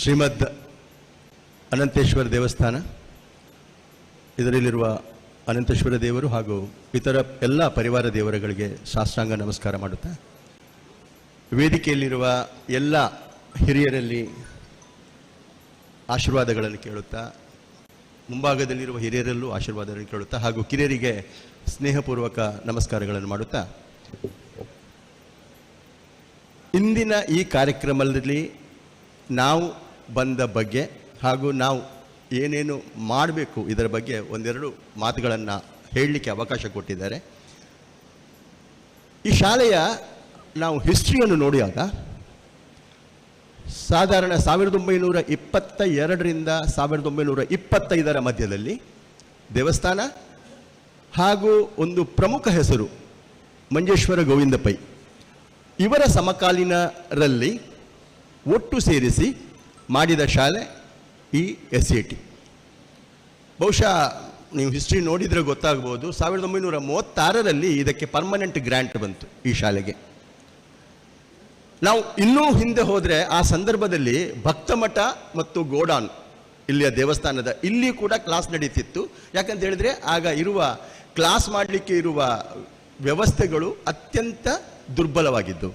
ಶ್ರೀಮದ್ ಅನಂತೇಶ್ವರ ದೇವಸ್ಥಾನ, ಇದರಲ್ಲಿರುವ ಅನಂತೇಶ್ವರ ದೇವರು ಹಾಗೂ ಇತರ ಎಲ್ಲ ಪರಿವಾರ ದೇವರುಗಳಿಗೆ ಸಾಷ್ಟಾಂಗ ನಮಸ್ಕಾರ ಮಾಡುತ್ತಾ, ವೇದಿಕೆಯಲ್ಲಿರುವ ಎಲ್ಲ ಹಿರಿಯರಲ್ಲಿ ಆಶೀರ್ವಾದಗಳನ್ನು ಕೇಳುತ್ತಾ, ಮುಂಭಾಗದಲ್ಲಿರುವ ಹಿರಿಯರಲ್ಲೂ ಆಶೀರ್ವಾದಗಳನ್ನು ಕೇಳುತ್ತಾ ಹಾಗೂ ಕಿರಿಯರಿಗೆ ಸ್ನೇಹಪೂರ್ವಕ ನಮಸ್ಕಾರಗಳನ್ನು ಮಾಡುತ್ತಾ, ಇಂದಿನ ಈ ಕಾರ್ಯಕ್ರಮದಲ್ಲಿ ನಾವು ಬಂದ ಬಗ್ಗೆ ಹಾಗೂ ನಾವು ಏನೇನು ಮಾಡಬೇಕು ಇದರ ಬಗ್ಗೆ ಒಂದೆರಡು ಮಾತುಗಳನ್ನು ಹೇಳಲಿಕ್ಕೆ ಅವಕಾಶ ಕೊಟ್ಟಿದ್ದಾರೆ. ಈ ಶಾಲೆಯ ನಾವು ಹಿಸ್ಟ್ರಿಯನ್ನು ನೋಡಿದಾಗ ಸಾಧಾರಣ 1922ರಿಂದ 1925 ಮಧ್ಯದಲ್ಲಿ ದೇವಸ್ಥಾನ ಹಾಗೂ ಒಂದು ಪ್ರಮುಖ ಹೆಸರು ಮಂಜೇಶ್ವರ ಗೋವಿಂದ ಪೈ ಇವರ ಸಮಕಾಲೀನರಲ್ಲಿ ಒಟ್ಟು ಸೇರಿಸಿ ಮಾಡಿದ ಶಾಲೆ ಈ SAT. ಬಹುಶಃ ನೀವು ಹಿಸ್ಟ್ರಿ ನೋಡಿದರೆ ಗೊತ್ತಾಗ್ಬೋದು, 1936ರಲ್ಲಿ ಇದಕ್ಕೆ ಪರ್ಮನೆಂಟ್ ಗ್ರ್ಯಾಂಟ್ ಬಂತು ಈ ಶಾಲೆಗೆ. ನಾವು ಇನ್ನೂ ಹಿಂದೆ ಹೋದರೆ ಆ ಸಂದರ್ಭದಲ್ಲಿ ಭಕ್ತಮಠ ಮತ್ತು ಗೋಡಾನ್ ಇಲ್ಲಿಯ ದೇವಸ್ಥಾನದ ಇಲ್ಲಿ ಕೂಡ ಕ್ಲಾಸ್ ನಡೀತಿತ್ತು. ಯಾಕಂತ ಹೇಳಿದ್ರೆ ಆಗ ಇರುವ ಕ್ಲಾಸ್ ಮಾಡಲಿಕ್ಕೆ ಇರುವ ವ್ಯವಸ್ಥೆಗಳು ಅತ್ಯಂತ ದುರ್ಬಲವಾಗಿದ್ದು.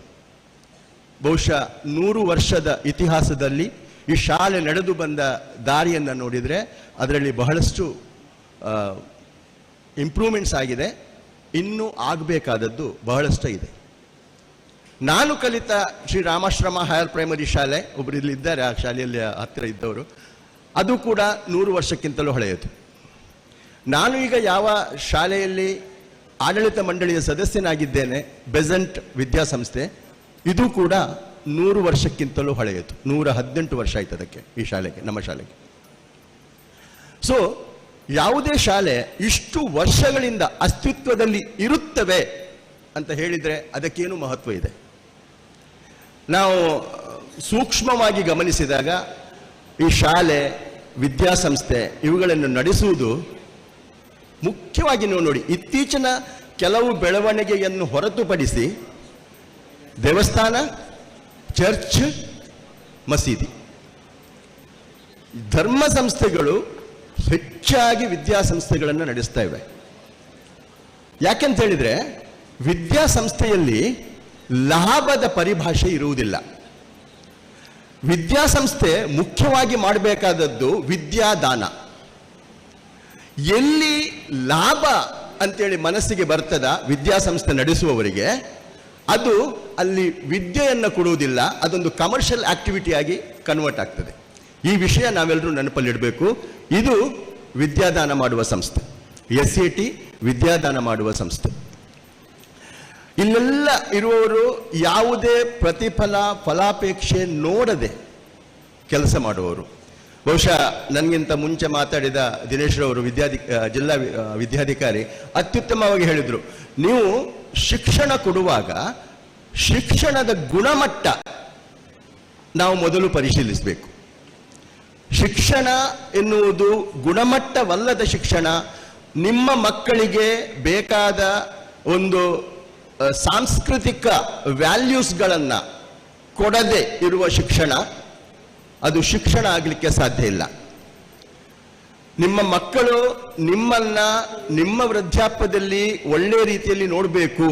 ಬಹುಶಃ 100 ವರ್ಷದ ಇತಿಹಾಸದಲ್ಲಿ ಈ ಶಾಲೆ ನಡೆದು ಬಂದ ದಾರಿಯನ್ನು ನೋಡಿದರೆ ಅದರಲ್ಲಿ ಬಹಳಷ್ಟು ಇಂಪ್ರೂವ್ಮೆಂಟ್ಸ್ ಆಗಿದೆ. ಇನ್ನೂ ಆಗಬೇಕಾದದ್ದು ಬಹಳಷ್ಟು ಇದೆ. ನಾನು ಕಲಿತ ಶ್ರೀ ರಾಮಾಶ್ರಮ ಹೈಯರ್ ಪ್ರೈಮರಿ ಶಾಲೆ, ಒಬ್ಬರು ಇಲ್ಲಿ ಇದ್ದಾರೆ ಆ ಶಾಲೆಯಲ್ಲಿ ಹತ್ತಿರ ಇದ್ದವರು, ಅದು ಕೂಡ 100 ವರ್ಷಕ್ಕಿಂತಲೂ ಹಳೆಯದು. ನಾನು ಈಗ ಯಾವ ಶಾಲೆಯಲ್ಲಿ ಆಡಳಿತ ಮಂಡಳಿಯ ಸದಸ್ಯನಾಗಿದ್ದೇನೆ, ಬೆಸೆಂಟ್ ವಿದ್ಯಾಸಂಸ್ಥೆ, ಇದು ಕೂಡ 100 ವರ್ಷಕ್ಕಿಂತಲೂ ಹಳೆಯದು. 118 ವರ್ಷ ಆಯ್ತು ಅದಕ್ಕೆ, ಈ ಶಾಲೆಗೆ, ನಮ್ಮ ಶಾಲೆಗೆ. ಸೊ ಯಾವುದೇ ಶಾಲೆ ಇಷ್ಟು ವರ್ಷಗಳಿಂದ ಅಸ್ತಿತ್ವದಲ್ಲಿ ಇರುತ್ತವೆ ಅಂತ ಹೇಳಿದರೆ ಅದಕ್ಕೇನು ಮಹತ್ವ ಇದೆ. ನಾವು ಸೂಕ್ಷ್ಮವಾಗಿ ಗಮನಿಸಿದಾಗ ಈ ಶಾಲೆ, ವಿದ್ಯಾಸಂಸ್ಥೆ ಇವುಗಳನ್ನು ನಡೆಸುವುದು ಮುಖ್ಯವಾಗಿ ನೀವು ನೋಡಿ, ಇತ್ತೀಚಿನ ಕೆಲವು ಬೆಳವಣಿಗೆಯನ್ನು ಹೊರತುಪಡಿಸಿ ದೇವಸ್ಥಾನ, ಚರ್ಚ್, ಮಸೀದಿ ಧರ್ಮ ಸಂಸ್ಥೆಗಳು ಹೆಚ್ಚಾಗಿ ವಿದ್ಯಾಸಂಸ್ಥೆಗಳನ್ನು ನಡೆಸ್ತಾ ಇವೆ. ಯಾಕೆಂತ ಹೇಳಿದ್ರೆ ವಿದ್ಯಾಸಂಸ್ಥೆಯಲ್ಲಿ ಲಾಭದ ಪರಿಭಾಷೆ ಇರುವುದಿಲ್ಲ. ವಿದ್ಯಾಸಂಸ್ಥೆ ಮುಖ್ಯವಾಗಿ ಮಾಡಬೇಕಾದದ್ದು ವಿದ್ಯಾದಾನ. ಎಲ್ಲಿ ಲಾಭ ಅಂತೇಳಿ ಮನಸ್ಸಿಗೆ ಬರ್ತದ ವಿದ್ಯಾಸಂಸ್ಥೆ ನಡೆಸುವವರಿಗೆ, ಅದು ಅಲ್ಲಿ ವಿದ್ಯೆಯನ್ನು ಕೊಡುವುದಿಲ್ಲ, ಅದೊಂದು ಕಮರ್ಷಿಯಲ್ ಆಕ್ಟಿವಿಟಿ ಆಗಿ ಕನ್ವರ್ಟ್ ಆಗ್ತದೆ. ಈ ವಿಷಯ ನಾವೆಲ್ಲರೂ ನೆನಪಲ್ಲಿಡಬೇಕು. ಇದು ವಿದ್ಯಾದಾನ ಮಾಡುವ ಸಂಸ್ಥೆ, SAT ವಿದ್ಯಾದಾನ ಮಾಡುವ ಸಂಸ್ಥೆ. ಇಲ್ಲೆಲ್ಲ ಇರುವವರು ಯಾವುದೇ ಫಲಾಪೇಕ್ಷೆ ನೋಡದೆ ಕೆಲಸ ಮಾಡುವವರು. ಬಹುಶಃ ನನಗಿಂತ ಮುಂಚೆ ಮಾತಾಡಿದ ದಿನೇಶ್ ರವರು ಜಿಲ್ಲಾ ವಿದ್ಯಾಧಿಕಾರಿ ಅತ್ಯುತ್ತಮವಾಗಿ ಹೇಳಿದರು, ನೀವು ಶಿಕ್ಷಣ ಕೊಡುವಾಗ ಶಿಕ್ಷಣದ ಗುಣಮಟ್ಟ ನಾವು ಮೊದಲು ಪರಿಶೀಲಿಸಬೇಕು. ಶಿಕ್ಷಣ ಎನ್ನುವುದು ಗುಣಮಟ್ಟವಲ್ಲದ ಶಿಕ್ಷಣ, ನಿಮ್ಮ ಮಕ್ಕಳಿಗೆ ಬೇಕಾದ ಒಂದು ಸಾಂಸ್ಕೃತಿಕ ವ್ಯಾಲ್ಯೂಸ್ಗಳನ್ನು ಕೊಡದೆ ಇರುವ ಶಿಕ್ಷಣ, ಅದು ಶಿಕ್ಷಣ ಆಗಲಿಕ್ಕೆ ಸಾಧ್ಯ ಇಲ್ಲ. ನಿಮ್ಮ ಮಕ್ಕಳು ನಿಮ್ಮನ್ನ ನಿಮ್ಮ ವೃದ್ಧಾಪ್ಯದಲ್ಲಿ ಒಳ್ಳೆಯ ರೀತಿಯಲ್ಲಿ ನೋಡಬೇಕು.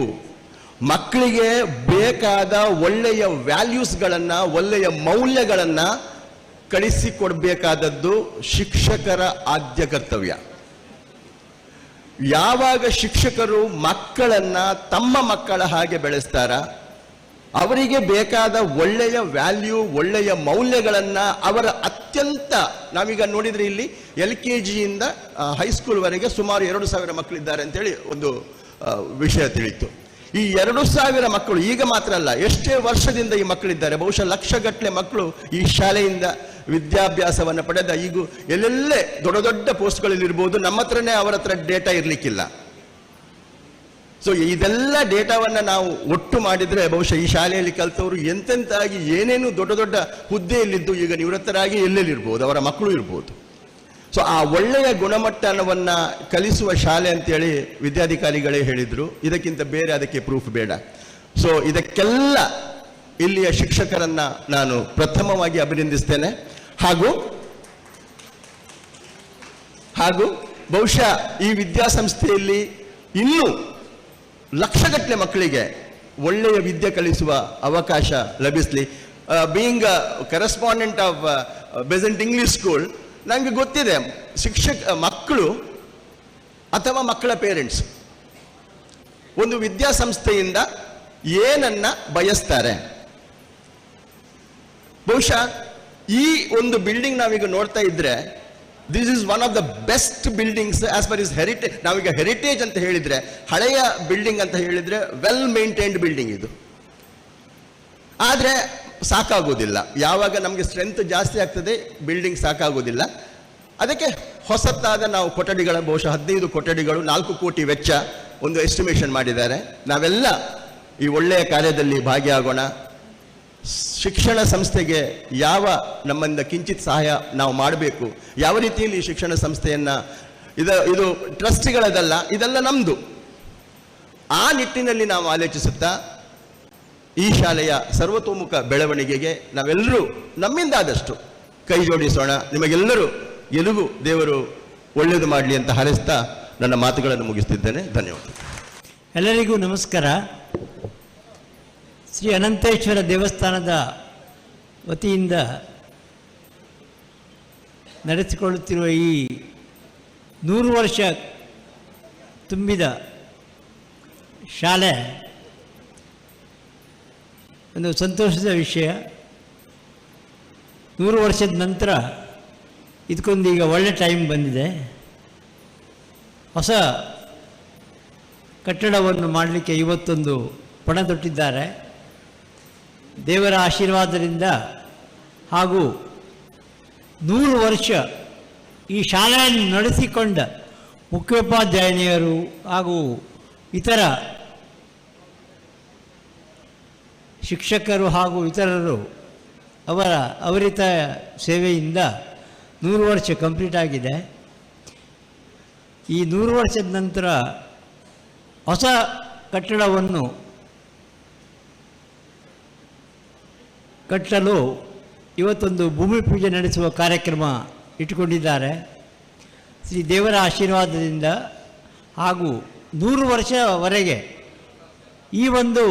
ಮಕ್ಕಳಿಗೆ ಬೇಕಾದ ಒಳ್ಳೆಯ ವ್ಯಾಲ್ಯೂಸ್ಗಳನ್ನು, ಒಳ್ಳೆಯ ಮೌಲ್ಯಗಳನ್ನು ಕಳಿಸಿಕೊಡ್ಬೇಕಾದದ್ದು ಶಿಕ್ಷಕರ ಆದ್ಯ ಕರ್ತವ್ಯ. ಯಾವಾಗ ಶಿಕ್ಷಕರು ಮಕ್ಕಳನ್ನ ತಮ್ಮ ಮಕ್ಕಳ ಹಾಗೆ ಬೆಳೆಸ್ತಾರ, ಅವರಿಗೆ ಬೇಕಾದ ಒಳ್ಳೆಯ ವ್ಯಾಲ್ಯೂ, ಒಳ್ಳೆಯ ಮೌಲ್ಯಗಳನ್ನ ಅವರ ಅತ್ಯಂತ, ನಾವೀಗ ನೋಡಿದ್ರೆ ಇಲ್ಲಿ LKG ಇಂದ ಹೈಸ್ಕೂಲ್ವರೆಗೆ ಸುಮಾರು 2,000 ಮಕ್ಕಳಿದ್ದಾರೆ ಅಂತೇಳಿ ಒಂದು ವಿಷಯ ತಿಳಿಯಿತು. ಈ 2,000 ಮಕ್ಕಳು ಈಗ ಮಾತ್ರ ಅಲ್ಲ, ಎಷ್ಟೇ ವರ್ಷದಿಂದ ಈ ಮಕ್ಕಳಿದ್ದಾರೆ. ಬಹುಶಃ ಲಕ್ಷಗಟ್ಟಲೆ ಮಕ್ಕಳು ಈ ಶಾಲೆಯಿಂದ ವಿದ್ಯಾಭ್ಯಾಸವನ್ನು ಪಡೆದ ಈಗ ಎಲ್ಲೆಲ್ಲೇ ದೊಡ್ಡ ದೊಡ್ಡ ಪೋಸ್ಟ್ಗಳಲ್ಲಿ ಇರ್ಬೋದು. ನಮ್ಮ ಹತ್ರನೇ ಅವರ ಹತ್ರ ಡೇಟಾ ಇರಲಿಕ್ಕಿಲ್ಲ. ಸೊ ಇದೆಲ್ಲ ಡೇಟಾವನ್ನು ನಾವು ಒಟ್ಟು ಮಾಡಿದ್ರೆ ಬಹುಶಃ ಈ ಶಾಲೆಯಲ್ಲಿ ಕಲಿತವರು ಎಂತೆಂತಾಗಿ ಏನೇನು ದೊಡ್ಡ ದೊಡ್ಡ ಹುದ್ದೆಯಲ್ಲಿದ್ದು ಈಗ ನಿವೃತ್ತರಾಗಿ ಎಲ್ಲೆಲ್ಲಿರ್ಬೋದು, ಅವರ ಮಕ್ಕಳು ಇರ್ಬೋದು. ಸೊ ಆ ಒಳ್ಳೆಯ ಗುಣಮಟ್ಟವನ್ನು ಕಲಿಸುವ ಶಾಲೆ ಅಂತೇಳಿ ವಿದ್ಯಾಧಿಕಾರಿಗಳೇ ಹೇಳಿದರು. ಇದಕ್ಕಿಂತ ಬೇರೆ ಅದಕ್ಕೆ ಪ್ರೂಫ್ ಬೇಡ. ಸೊ ಇದಕ್ಕೆಲ್ಲ ಇಲ್ಲಿಯ ಶಿಕ್ಷಕರನ್ನ ನಾನು ಪ್ರಥಮವಾಗಿ ಅಭಿನಂದಿಸ್ತೇನೆ. ಹಾಗೂ ಬಹುಶಃ ಈ ವಿದ್ಯಾಸಂಸ್ಥೆಯಲ್ಲಿ ಇನ್ನೂ ಲಕ್ಷಗಟ್ಟಲೆ ಮಕ್ಕಳಿಗೆ ಒಳ್ಳೆಯ ವಿದ್ಯೆ ಕಲಿಸುವ ಅವಕಾಶ ಲಭಿಸಲಿ. Being correspondent of Besant English school, ನನಗೆ ಗೊತ್ತಿದೆ ಮಕ್ಕಳು ಅಥವಾ ಮಕ್ಕಳ ಪೇರೆಂಟ್ಸ್ ಒಂದು ವಿದ್ಯಾಸಂಸ್ಥೆಯಿಂದ ಏನನ್ನ ಬಯಸ್ತಾರೆ. ಬಹುಶಃ ಈ ಒಂದು ಬಿಲ್ಡಿಂಗ್ ನಾವೀಗ ನೋಡ್ತಾ ಇದ್ರೆ, this is one of the best buildings as per is heritage. ನಾವೀಗ ಹೆರಿಟೇಜ್ ಅಂತ ಹೇಳಿದ್ರೆ, ಹಳೆಯ ಬಿಲ್ಡಿಂಗ್ ಅಂತ ಹೇಳಿದ್ರೆ ವೆಲ್ ಮೇಂಟೈನ್ಡ್ ಬಿಲ್ಡಿಂಗ್ ಇದು. ಆದರೆ ಸಾಕಾಗೋದಿಲ್ಲ. ಯಾವಾಗ ನಮಗೆ ಸ್ಟ್ರೆಂತ್ ಜಾಸ್ತಿ ಆಗ್ತದೆ, ಬಿಲ್ಡಿಂಗ್ ಸಾಕಾಗೋದಿಲ್ಲ. ಅದಕ್ಕೆ ಹೊಸತಾದ ನಾವು ಕೊಠಡಿಗಳ, ಬಹುಶಃ 15 ಕೊಠಡಿಗಳು, 4 ಕೋಟಿ ವೆಚ್ಚ ಒಂದು ಎಸ್ಟಿಮೇಷನ್ ಮಾಡಿದ್ದಾರೆ. ನಾವೆಲ್ಲ ಈ ಒಳ್ಳೆಯ ಕಾರ್ಯದಲ್ಲಿ ಭಾಗಿಯಾಗೋಣ. ಶಿಕ್ಷಣ ಸಂಸ್ಥೆಗೆ ನಮ್ಮಿಂದ ಕಿಂಚಿತ್ ಸಹಾಯ ನಾವು ಮಾಡಬೇಕು, ಯಾವ ರೀತಿಯಲ್ಲಿ ಈ ಶಿಕ್ಷಣ ಸಂಸ್ಥೆಯನ್ನು, ಇದು ಟ್ರಸ್ಟಿಗಳದಲ್ಲ, ಇದೆಲ್ಲ ನಮ್ಮದು. ಆ ನಿಟ್ಟಿನಲ್ಲಿ ನಾವು ಆಲೋಚಿಸುತ್ತಾ ಈ ಶಾಲೆಯ ಸರ್ವತೋಮುಖ ಬೆಳವಣಿಗೆಗೆ ನಾವೆಲ್ಲರೂ ನಮ್ಮಿಂದ ಆದಷ್ಟು ಕೈ ಜೋಡಿಸೋಣ. ನಿಮಗೆಲ್ಲರೂ ಗೆಲುವು ದೇವರು ಒಳ್ಳೆಯದು ಮಾಡಲಿ ಅಂತ ಹಾರೈಸ್ತಾ ನನ್ನ ಮಾತುಗಳನ್ನು ಮುಗಿಸ್ತಿದ್ದೇನೆ. ಧನ್ಯವಾದ.
ಎಲ್ಲರಿಗೂ ನಮಸ್ಕಾರ. ಶ್ರೀ ಅನಂತೇಶ್ವರ ದೇವಸ್ಥಾನದ ವತಿಯಿಂದ ನಡೆಸಿಕೊಳ್ಳುತ್ತಿರುವ ಈ 100 ವರ್ಷ ತುಂಬಿದ ಶಾಲೆ ಒಂದು ಸಂತೋಷದ ವಿಷಯ. 100 ವರ್ಷದ ನಂತರ ಇದಕ್ಕೊಂದು ಈಗ ಒಳ್ಳೆ ಟೈಮ್ ಬಂದಿದೆ. ಹೊಸ ಕಟ್ಟಡವನ್ನು ಮಾಡಲಿಕ್ಕೆ ಇವತ್ತೊಂದು ಪಣ ತೊಟ್ಟಿದ್ದಾರೆ. ದೇವರ ಆಶೀರ್ವಾದದಿಂದ ಹಾಗೂ 100 ವರ್ಷ ಈ ಶಾಲೆಯನ್ನು ನಡೆಸಿಕೊಂಡ ಮುಖ್ಯೋಪಾಧ್ಯಾಯಿನಿಯರು ಹಾಗೂ ಇತರ ಶಿಕ್ಷಕರು ಹಾಗೂ ಇತರರು ಅವರ ಅವರಿತ ಸೇವೆಯಿಂದ 100 ವರ್ಷ ಕಂಪ್ಲೀಟ್ ಆಗಿದೆ. ಈ 100 ವರ್ಷದ ನಂತರ ಹೊಸ ಕಟ್ಟಡವನ್ನು ಕಟ್ಟಲು ಇವತ್ತೊಂದು ಭೂಮಿ ಪೂಜೆ ನಡೆಸುವ ಕಾರ್ಯಕ್ರಮ ಇಟ್ಟುಕೊಂಡಿದ್ದಾರೆ. ಶ್ರೀ ದೇವರ ಆಶೀರ್ವಾದದಿಂದ ಹಾಗೂ 100 ವರ್ಷವರೆಗೆ ಈ ಒಂದು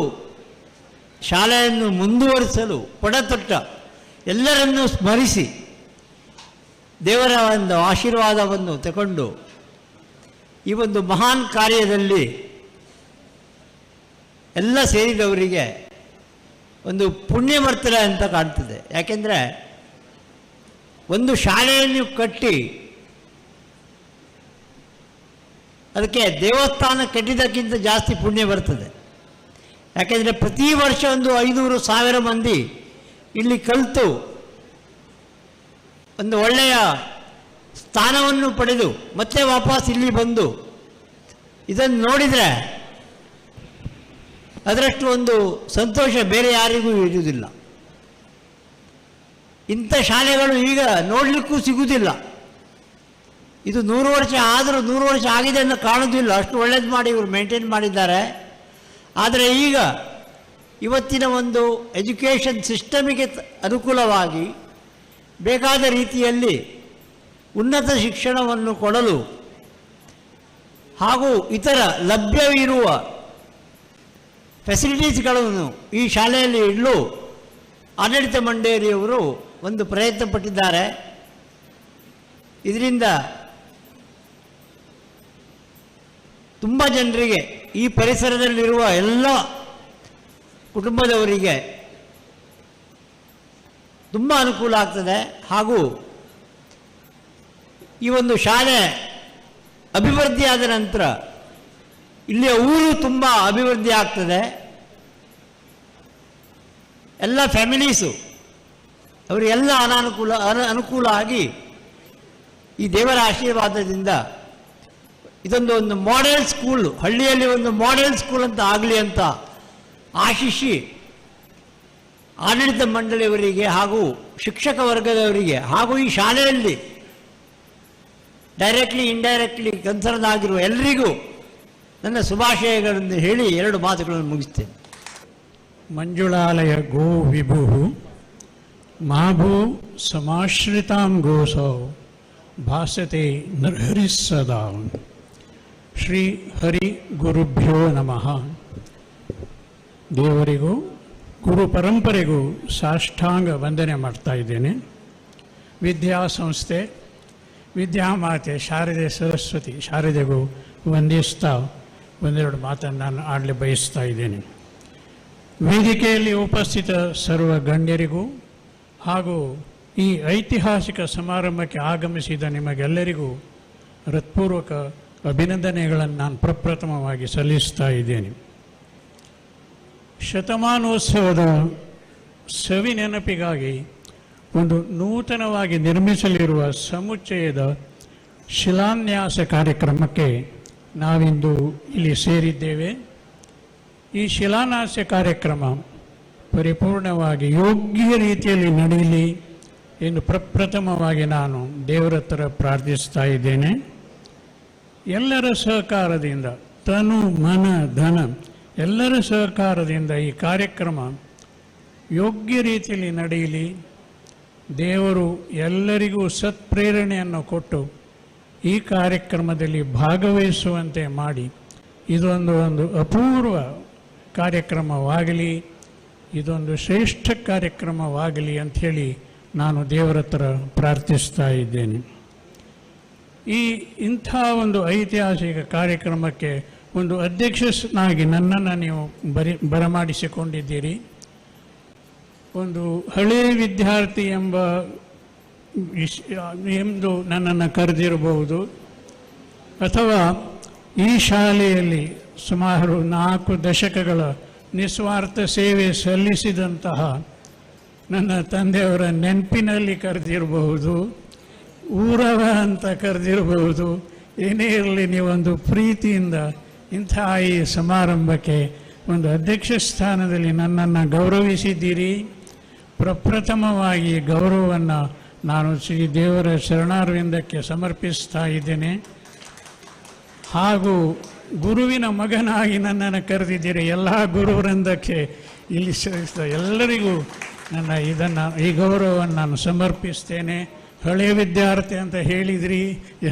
ಶಾಲೆಯನ್ನು ಮುಂದುವರಿಸಲು ಪಣತೊಟ್ಟ ಎಲ್ಲರನ್ನೂ ಸ್ಮರಿಸಿ ದೇವರ ಒಂದು ಆಶೀರ್ವಾದವನ್ನು ತಗೊಂಡು ಈ ಒಂದು ಮಹಾನ್ ಕಾರ್ಯದಲ್ಲಿ ಎಲ್ಲ ಸೇರಿದವರಿಗೆ ಒಂದು ಪುಣ್ಯವರ್ತನೆ ಅಂತ ಕಾಣ್ತದೆ. ಯಾಕೆಂದರೆ ಒಂದು ಶಾಲೆಯನ್ನು ಕಟ್ಟಿ ಅದಕ್ಕೆ ದೇವಸ್ಥಾನ ಕಟ್ಟಿದ್ದಕ್ಕಿಂತ ಜಾಸ್ತಿ ಪುಣ್ಯ ಬರ್ತದೆ. ಯಾಕೆಂದರೆ ಪ್ರತಿ ವರ್ಷ ಒಂದು 500,000 ಮಂದಿ ಇಲ್ಲಿ ಕಲಿತು ಒಂದು ಒಳ್ಳೆಯ ಸ್ಥಾನವನ್ನು ಪಡೆದು ಮತ್ತೆ ವಾಪಸ್ ಇಲ್ಲಿ ಬಂದು ಇದನ್ನು ನೋಡಿದರೆ ಅದರಷ್ಟು ಒಂದು ಸಂತೋಷ ಬೇರೆ ಯಾರಿಗೂ ಇರುವುದಿಲ್ಲ. ಇಂಥ ಶಾಲೆಗಳು ಈಗ ನೋಡಲಿಕ್ಕೂ ಸಿಗುವುದಿಲ್ಲ. ಇದು 100 ವರ್ಷ ಆದರೂ 100 ವರ್ಷ ಆಗಿದೆ ಅಂತ ಕಾಣೋದಿಲ್ಲ, ಅಷ್ಟು ಒಳ್ಳೇದು ಮಾಡಿ ಇವರು ಮೇಂಟೈನ್ ಮಾಡಿದ್ದಾರೆ. ಆದರೆ ಈಗ ಇವತ್ತಿನ ಒಂದು ಎಜುಕೇಷನ್ ಸಿಸ್ಟಮಿಗೆ ಅನುಕೂಲವಾಗಿ ಬೇಕಾದ ರೀತಿಯಲ್ಲಿ ಉನ್ನತ ಶಿಕ್ಷಣವನ್ನು ಕೊಡಲು ಹಾಗೂ ಇತರ ಲಭ್ಯವಿರುವ ಫೆಸಿಲಿಟೀಸ್ಗಳನ್ನು ಈ ಶಾಲೆಯಲ್ಲಿ ಇಡಲು ಆಡಳಿತ ಮಂಡಳಿಯವರು ಒಂದು ಪ್ರಯತ್ನ ಪಟ್ಟಿದ್ದಾರೆ. ಇದರಿಂದ ತುಂಬ ಜನರಿಗೆ ಈ ಪರಿಸರದಲ್ಲಿರುವ ಎಲ್ಲ ಕುಟುಂಬದವರಿಗೆ ತುಂಬ ಅನುಕೂಲ ಆಗ್ತದೆ. ಹಾಗೂ ಈ ಒಂದು ಶಾಲೆ ಅಭಿವೃದ್ಧಿಯಾದ ನಂತರ ಇಲ್ಲಿಯ ಊರು ತುಂಬ ಅಭಿವೃದ್ಧಿ ಆಗ್ತದೆ. ಎಲ್ಲ ಫ್ಯಾಮಿಲೀಸು ಅವರಿಗೆಲ್ಲ ಅನುಕೂಲ ಆಗಿ ಈ ದೇವರ ಆಶೀರ್ವಾದದಿಂದ ಇದೊಂದು ಮಾಡೆಲ್ ಸ್ಕೂಲ್, ಹಳ್ಳಿಯಲ್ಲಿ ಒಂದು ಮಾಡೆಲ್ ಸ್ಕೂಲ್ ಅಂತ ಆಗಲಿ ಅಂತ ಆಶಿಸಿ ಆಡಳಿತ ಮಂಡಳಿಯವರಿಗೆ ಹಾಗೂ ಶಿಕ್ಷಕ ವರ್ಗದವರಿಗೆ ಹಾಗೂ ಈ ಶಾಲೆಯಲ್ಲಿ ಡೈರೆಕ್ಟ್ಲಿ ಇಂಡೈರೆಕ್ಟ್ಲಿ ಕನ್ಸರ್ನ್ ಆಗಿರುವ ಎಲ್ಲರಿಗೂ ನನ್ನ ಶುಭಾಶಯಗಳನ್ನು ಹೇಳಿ 2 ಮಾತುಗಳನ್ನು ಮುಗಿಸ್ತೇನೆ.
ಮಂಜುಳಾಲಯ ಗೋ ವಿಭು ಮಾಭೂ ಸಮಾಶ್ರಿತಾಂ ಗೋಸೌ ಭಾಸತೆ ನರಹರಿಸ್ಸದಾ. ಶ್ರೀ ಹರಿ ಗುರುಭ್ಯೋ ನಮಃ. ದೇವರಿಗೂ ಗುರು ಪರಂಪರೆಗೂ ಸಾಷ್ಟಾಂಗ ವಂದನೆ ಮಾಡ್ತಾ ಇದ್ದೇನೆ. ವಿದ್ಯಾಸಂಸ್ಥೆ ವಿದ್ಯಾಮಾತೆ ಶಾರದೆ ಸರಸ್ವತಿ ಶಾರದೆಗೂ ವಂದಿಸ್ತಾ 1-2 ಮಾತನ್ನು ನಾನು ಆಡಲಿ ಬಯಸ್ತಾ ಇದ್ದೇನೆ. ವೇದಿಕೆಯಲ್ಲಿ ಉಪಸ್ಥಿತ ಸರ್ವ ಗಣ್ಯರಿಗೂ ಹಾಗೂ ಈ ಐತಿಹಾಸಿಕ ಸಮಾರಂಭಕ್ಕೆ ಆಗಮಿಸಿದ ನಿಮಗೆಲ್ಲರಿಗೂ ಹೃತ್ಪೂರ್ವಕ ಅಭಿನಂದನೆಗಳನ್ನು ನಾನು ಪ್ರಪ್ರಥಮವಾಗಿ ಸಲ್ಲಿಸ್ತಾ ಇದ್ದೇನೆ. ಶತಮಾನೋತ್ಸವದ ಸವಿ ನೆನಪಿಗಾಗಿ ಒಂದು ನೂತನವಾಗಿ ನಿರ್ಮಿಸಲಿರುವ ಸಮುಚ್ಚಯದ ಶಿಲಾನ್ಯಾಸ ಕಾರ್ಯಕ್ರಮಕ್ಕೆ ನಾವಿಂದು ಇಲ್ಲಿ ಸೇರಿದ್ದೇವೆ. ಈ ಶಿಲಾನ್ಯಾಸ ಕಾರ್ಯಕ್ರಮ ಪರಿಪೂರ್ಣವಾಗಿ ಯೋಗ್ಯ ರೀತಿಯಲ್ಲಿ ನಡೆಯಲಿ ಎಂದು ಪ್ರಪ್ರಥಮವಾಗಿ ನಾನು ದೇವರ ಹತ್ರ ಪ್ರಾರ್ಥಿಸ್ತಾ ಇದ್ದೇನೆ. ಎಲ್ಲರ ಸಹಕಾರದಿಂದ ತನು ಮನ ಧನ ಎಲ್ಲರ ಸಹಕಾರದಿಂದ ಈ ಕಾರ್ಯಕ್ರಮ ಯೋಗ್ಯ ರೀತಿಯಲ್ಲಿ ನಡೆಯಲಿ. ದೇವರು ಎಲ್ಲರಿಗೂ ಸತ್ಪ್ರೇರಣೆಯನ್ನು ಕೊಟ್ಟು ಈ ಕಾರ್ಯಕ್ರಮದಲ್ಲಿ ಭಾಗವಹಿಸುವಂತೆ ಮಾಡಿ ಇದೊಂದು ಅಪೂರ್ವ ಕಾರ್ಯಕ್ರಮವಾಗಲಿ, ಇದೊಂದು ಶ್ರೇಷ್ಠ ಕಾರ್ಯಕ್ರಮವಾಗಲಿ ಅಂಥೇಳಿ ನಾನು ದೇವರ ಹತ್ರ ಪ್ರಾರ್ಥಿಸ್ತಾ ಇದ್ದೇನೆ. ಇಂಥ ಒಂದು ಐತಿಹಾಸಿಕ ಕಾರ್ಯಕ್ರಮಕ್ಕೆ ಒಂದು ಅಧ್ಯಕ್ಷನಾಗಿ ನನ್ನನ್ನು ನೀವು ಬರಮಾಡಿಸಿಕೊಂಡಿದ್ದೀರಿ. ಒಂದು ಹಳೆಯ ವಿದ್ಯಾರ್ಥಿ ಎಂದು ನನ್ನನ್ನು ಕರೆದಿರಬಹುದು, ಅಥವಾ ಈ ಶಾಲೆಯಲ್ಲಿ ಸುಮಾರು 4 ದಶಕಗಳ ನಿಸ್ವಾರ್ಥ ಸೇವೆ ಸಲ್ಲಿಸಿದಂತಹ ನನ್ನ ತಂದೆಯವರ ನೆನಪಿನಲ್ಲಿ ಕರೆದಿರಬಹುದು, ಊರವ ಅಂತ ಕರೆದಿರಬಹುದು. ಏನೇ ಇರಲಿ, ನೀವೊಂದು ಪ್ರೀತಿಯಿಂದ ಇಂಥ ಈ ಸಮಾರಂಭಕ್ಕೆ ಒಂದು ಅಧ್ಯಕ್ಷ ಸ್ಥಾನದಲ್ಲಿ ನನ್ನನ್ನು ಗೌರವಿಸಿದ್ದೀರಿ. ಪ್ರಪ್ರಥಮವಾಗಿ ಗೌರವವನ್ನು ನಾನು ಶ್ರೀ ದೇವರ ಶರಣಾರವಿಂದಕ್ಕೆ ಸಮರ್ಪಿಸ್ತಾ ಇದ್ದೇನೆ. ಹಾಗೂ ಗುರುವಿನ ಮಗನಾಗಿ ನನ್ನನ್ನು ಕರೆದಿದ್ದೀರಿ. ಎಲ್ಲ ಗುರುವೃಂದಕ್ಕೆ ಇಲ್ಲಿ ಎಲ್ಲರಿಗೂ ಈ ಗೌರವವನ್ನು ನಾನು ಸಮರ್ಪಿಸ್ತೇನೆ. ಹಳೆಯ ವಿದ್ಯಾರ್ಥಿ ಅಂತ ಹೇಳಿದ್ರಿ,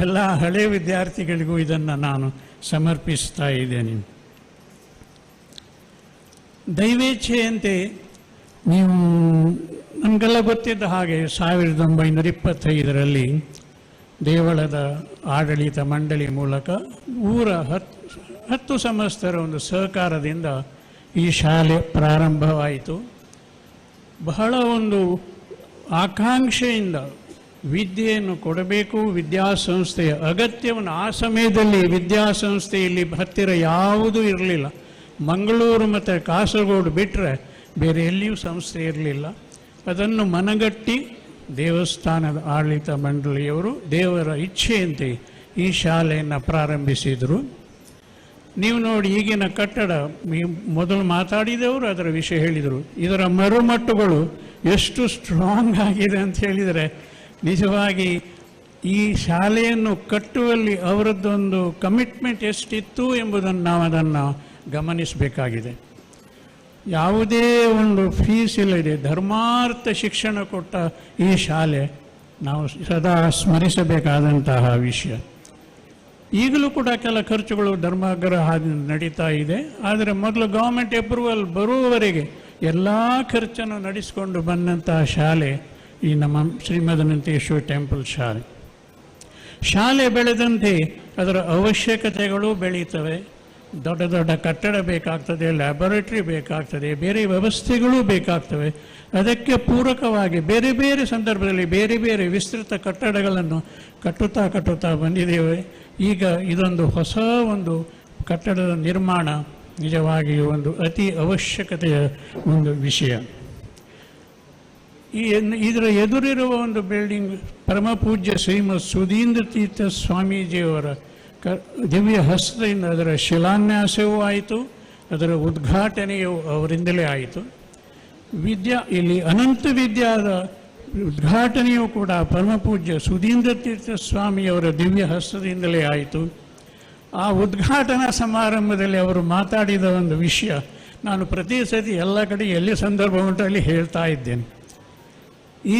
ಎಲ್ಲ ಹಳೆಯ ವಿದ್ಯಾರ್ಥಿಗಳಿಗೂ ಇದನ್ನು ನಾನು ಸಮರ್ಪಿಸ್ತಾ ಇದ್ದೇನೆ. ದೈವೇಚ್ಛೆಯಂತೆ ನೀವು ನಮಗೆಲ್ಲ ಗೊತ್ತಿದ್ದ ಹಾಗೆ 1925ರಲ್ಲಿ ದೇವಳದ ಆಡಳಿತ ಮಂಡಳಿ ಮೂಲಕ ಊರ 10 ಸಂಸ್ಥರ ಒಂದು ಸಹಕಾರದಿಂದ ಈ ಶಾಲೆ ಪ್ರಾರಂಭವಾಯಿತು. ಬಹಳ ಒಂದು ಆಕಾಂಕ್ಷೆಯಿಂದ ವಿದ್ಯೆಯನ್ನು ಕೊಡಬೇಕು, ವಿದ್ಯಾಸಂಸ್ಥೆಯ ಅಗತ್ಯವನ್ನು ಆ ಸಮಯದಲ್ಲಿ ವಿದ್ಯಾಸಂಸ್ಥೆಯಲ್ಲಿ ಹತ್ತಿರ ಯಾವುದೂ ಇರಲಿಲ್ಲ. ಮಂಗಳೂರು ಮತ್ತು ಕಾಸರಗೋಡು ಬಿಟ್ಟರೆ ಬೇರೆ ಎಲ್ಲಿಯೂ ಸಂಸ್ಥೆ ಇರಲಿಲ್ಲ. ಅದನ್ನು ಮನಗಟ್ಟಿ ದೇವಸ್ಥಾನದ ಆಡಳಿತ ಮಂಡಳಿಯವರು ದೇವರ ಇಚ್ಛೆಯಂತೆ ಈ ಶಾಲೆಯನ್ನು ಪ್ರಾರಂಭಿಸಿದರು. ನೀವು ನೋಡಿ, ಈಗಿನ ಕಟ್ಟಡ ಮೊದಲು ಮಾತಾಡಿದವರು ಅದರ ವಿಷಯ ಹೇಳಿದರು. ಇದರ ಮರುಮಟ್ಟುಗಳು ಎಷ್ಟು ಸ್ಟ್ರಾಂಗ್ ಆಗಿದೆ ಅಂತ ಹೇಳಿದರೆ, ನಿಜವಾಗಿ ಈ ಶಾಲೆಯನ್ನು ಕಟ್ಟುವಲ್ಲಿ ಅವರದ್ದೊಂದು ಕಮಿಟ್ಮೆಂಟ್ ಎಷ್ಟಿತ್ತು ಎಂಬುದನ್ನು ನಾವು ಅದನ್ನು ಗಮನಿಸಬೇಕಾಗಿದೆ. ಯಾವುದೇ ಒಂದು ಫೀಸ್ ಇಲ್ಲದೆ ಧರ್ಮಾರ್ಥ ಶಿಕ್ಷಣ ಕೊಟ್ಟ ಈ ಶಾಲೆ ನಾವು ಸದಾ ಸ್ಮರಿಸಬೇಕಾದಂತಹ ವಿಷಯ. ಈಗಲೂ ಕೂಡ ಕೆಲ ಖರ್ಚುಗಳು ಧರ್ಮಾಗ್ರಹ ನಡೀತಾ ಇದೆ. ಆದರೆ ಮೊದಲು ಗೌರ್ಮೆಂಟ್ ಅಪ್ರೂವಲ್ ಬರುವವರೆಗೆ ಎಲ್ಲ ಖರ್ಚನ್ನು ನಡೆಸಿಕೊಂಡು ಬಂದಂತಹ ಶಾಲೆ ಈ ನಮ್ಮ ಶ್ರೀಮದನಂತೇಶ್ವರ ಟೆಂಪಲ್ ಶಾಲೆ. ಶಾಲೆ ಬೆಳೆದಂತೆ ಅದರ ಅವಶ್ಯಕತೆಗಳು ಬೆಳೀತವೆ. ದೊಡ್ಡ ದೊಡ್ಡ ಕಟ್ಟಡ ಬೇಕಾಗ್ತದೆ, ಲ್ಯಾಬೊರೇಟರಿ ಬೇಕಾಗ್ತದೆ, ಬೇರೆ ವ್ಯವಸ್ಥೆಗಳು ಬೇಕಾಗ್ತವೆ. ಅದಕ್ಕೆ ಪೂರಕವಾಗಿ ಬೇರೆ ಬೇರೆ ಸಂದರ್ಭದಲ್ಲಿ ಬೇರೆ ಬೇರೆ ವಿಸ್ತೃತ ಕಟ್ಟಡಗಳನ್ನು ಕಟ್ಟುತ್ತಾ ಬಂದಿದ್ದೇವೆ. ಈಗ ಇದೊಂದು ಹೊಸ ಒಂದು ಕಟ್ಟಡದ ನಿರ್ಮಾಣ ನಿಜವಾಗಿಯೂ ಒಂದು ಅತಿ ಅವಶ್ಯಕತೆಯ ಒಂದು ವಿಷಯ. ಇದರ ಎದುರಿರುವ ಒಂದು ಬಿಲ್ಡಿಂಗ್ ಪರಮಪೂಜ್ಯ ಶ್ರೀಮದ್ ಸುಧೀಂದ್ರ ತೀರ್ಥ ಸ್ವಾಮೀಜಿಯವರ ದಿವ್ಯ ಹಸ್ತದಿಂದ ಅದರ ಶಿಲಾನ್ಯಾಸವೂ ಆಯಿತು, ಅದರ ಉದ್ಘಾಟನೆಯೂ ಅವರಿಂದಲೇ ಆಯಿತು. ಇಲ್ಲಿ ಅನಂತ ವಿದ್ಯಾದ ಉದ್ಘಾಟನೆಯೂ ಕೂಡ ಪರಮಪೂಜ್ಯ ಸುಧೀಂದ್ರ ತೀರ್ಥ ಸ್ವಾಮಿಯವರ ದಿವ್ಯ ಹಸ್ತದಿಂದಲೇ ಆಯಿತು. ಆ ಉದ್ಘಾಟನಾ ಸಮಾರಂಭದಲ್ಲಿ ಅವರು ಮಾತಾಡಿದ ಒಂದು ವಿಷಯ ನಾನು ಪ್ರತಿ ಸತಿ ಎಲ್ಲ ಕಡೆ ಎಲ್ಲಿ ಸಂದರ್ಭ ಉಂಟು ಅಲ್ಲಿ ಹೇಳ್ತಾ ಇದ್ದೇನೆ.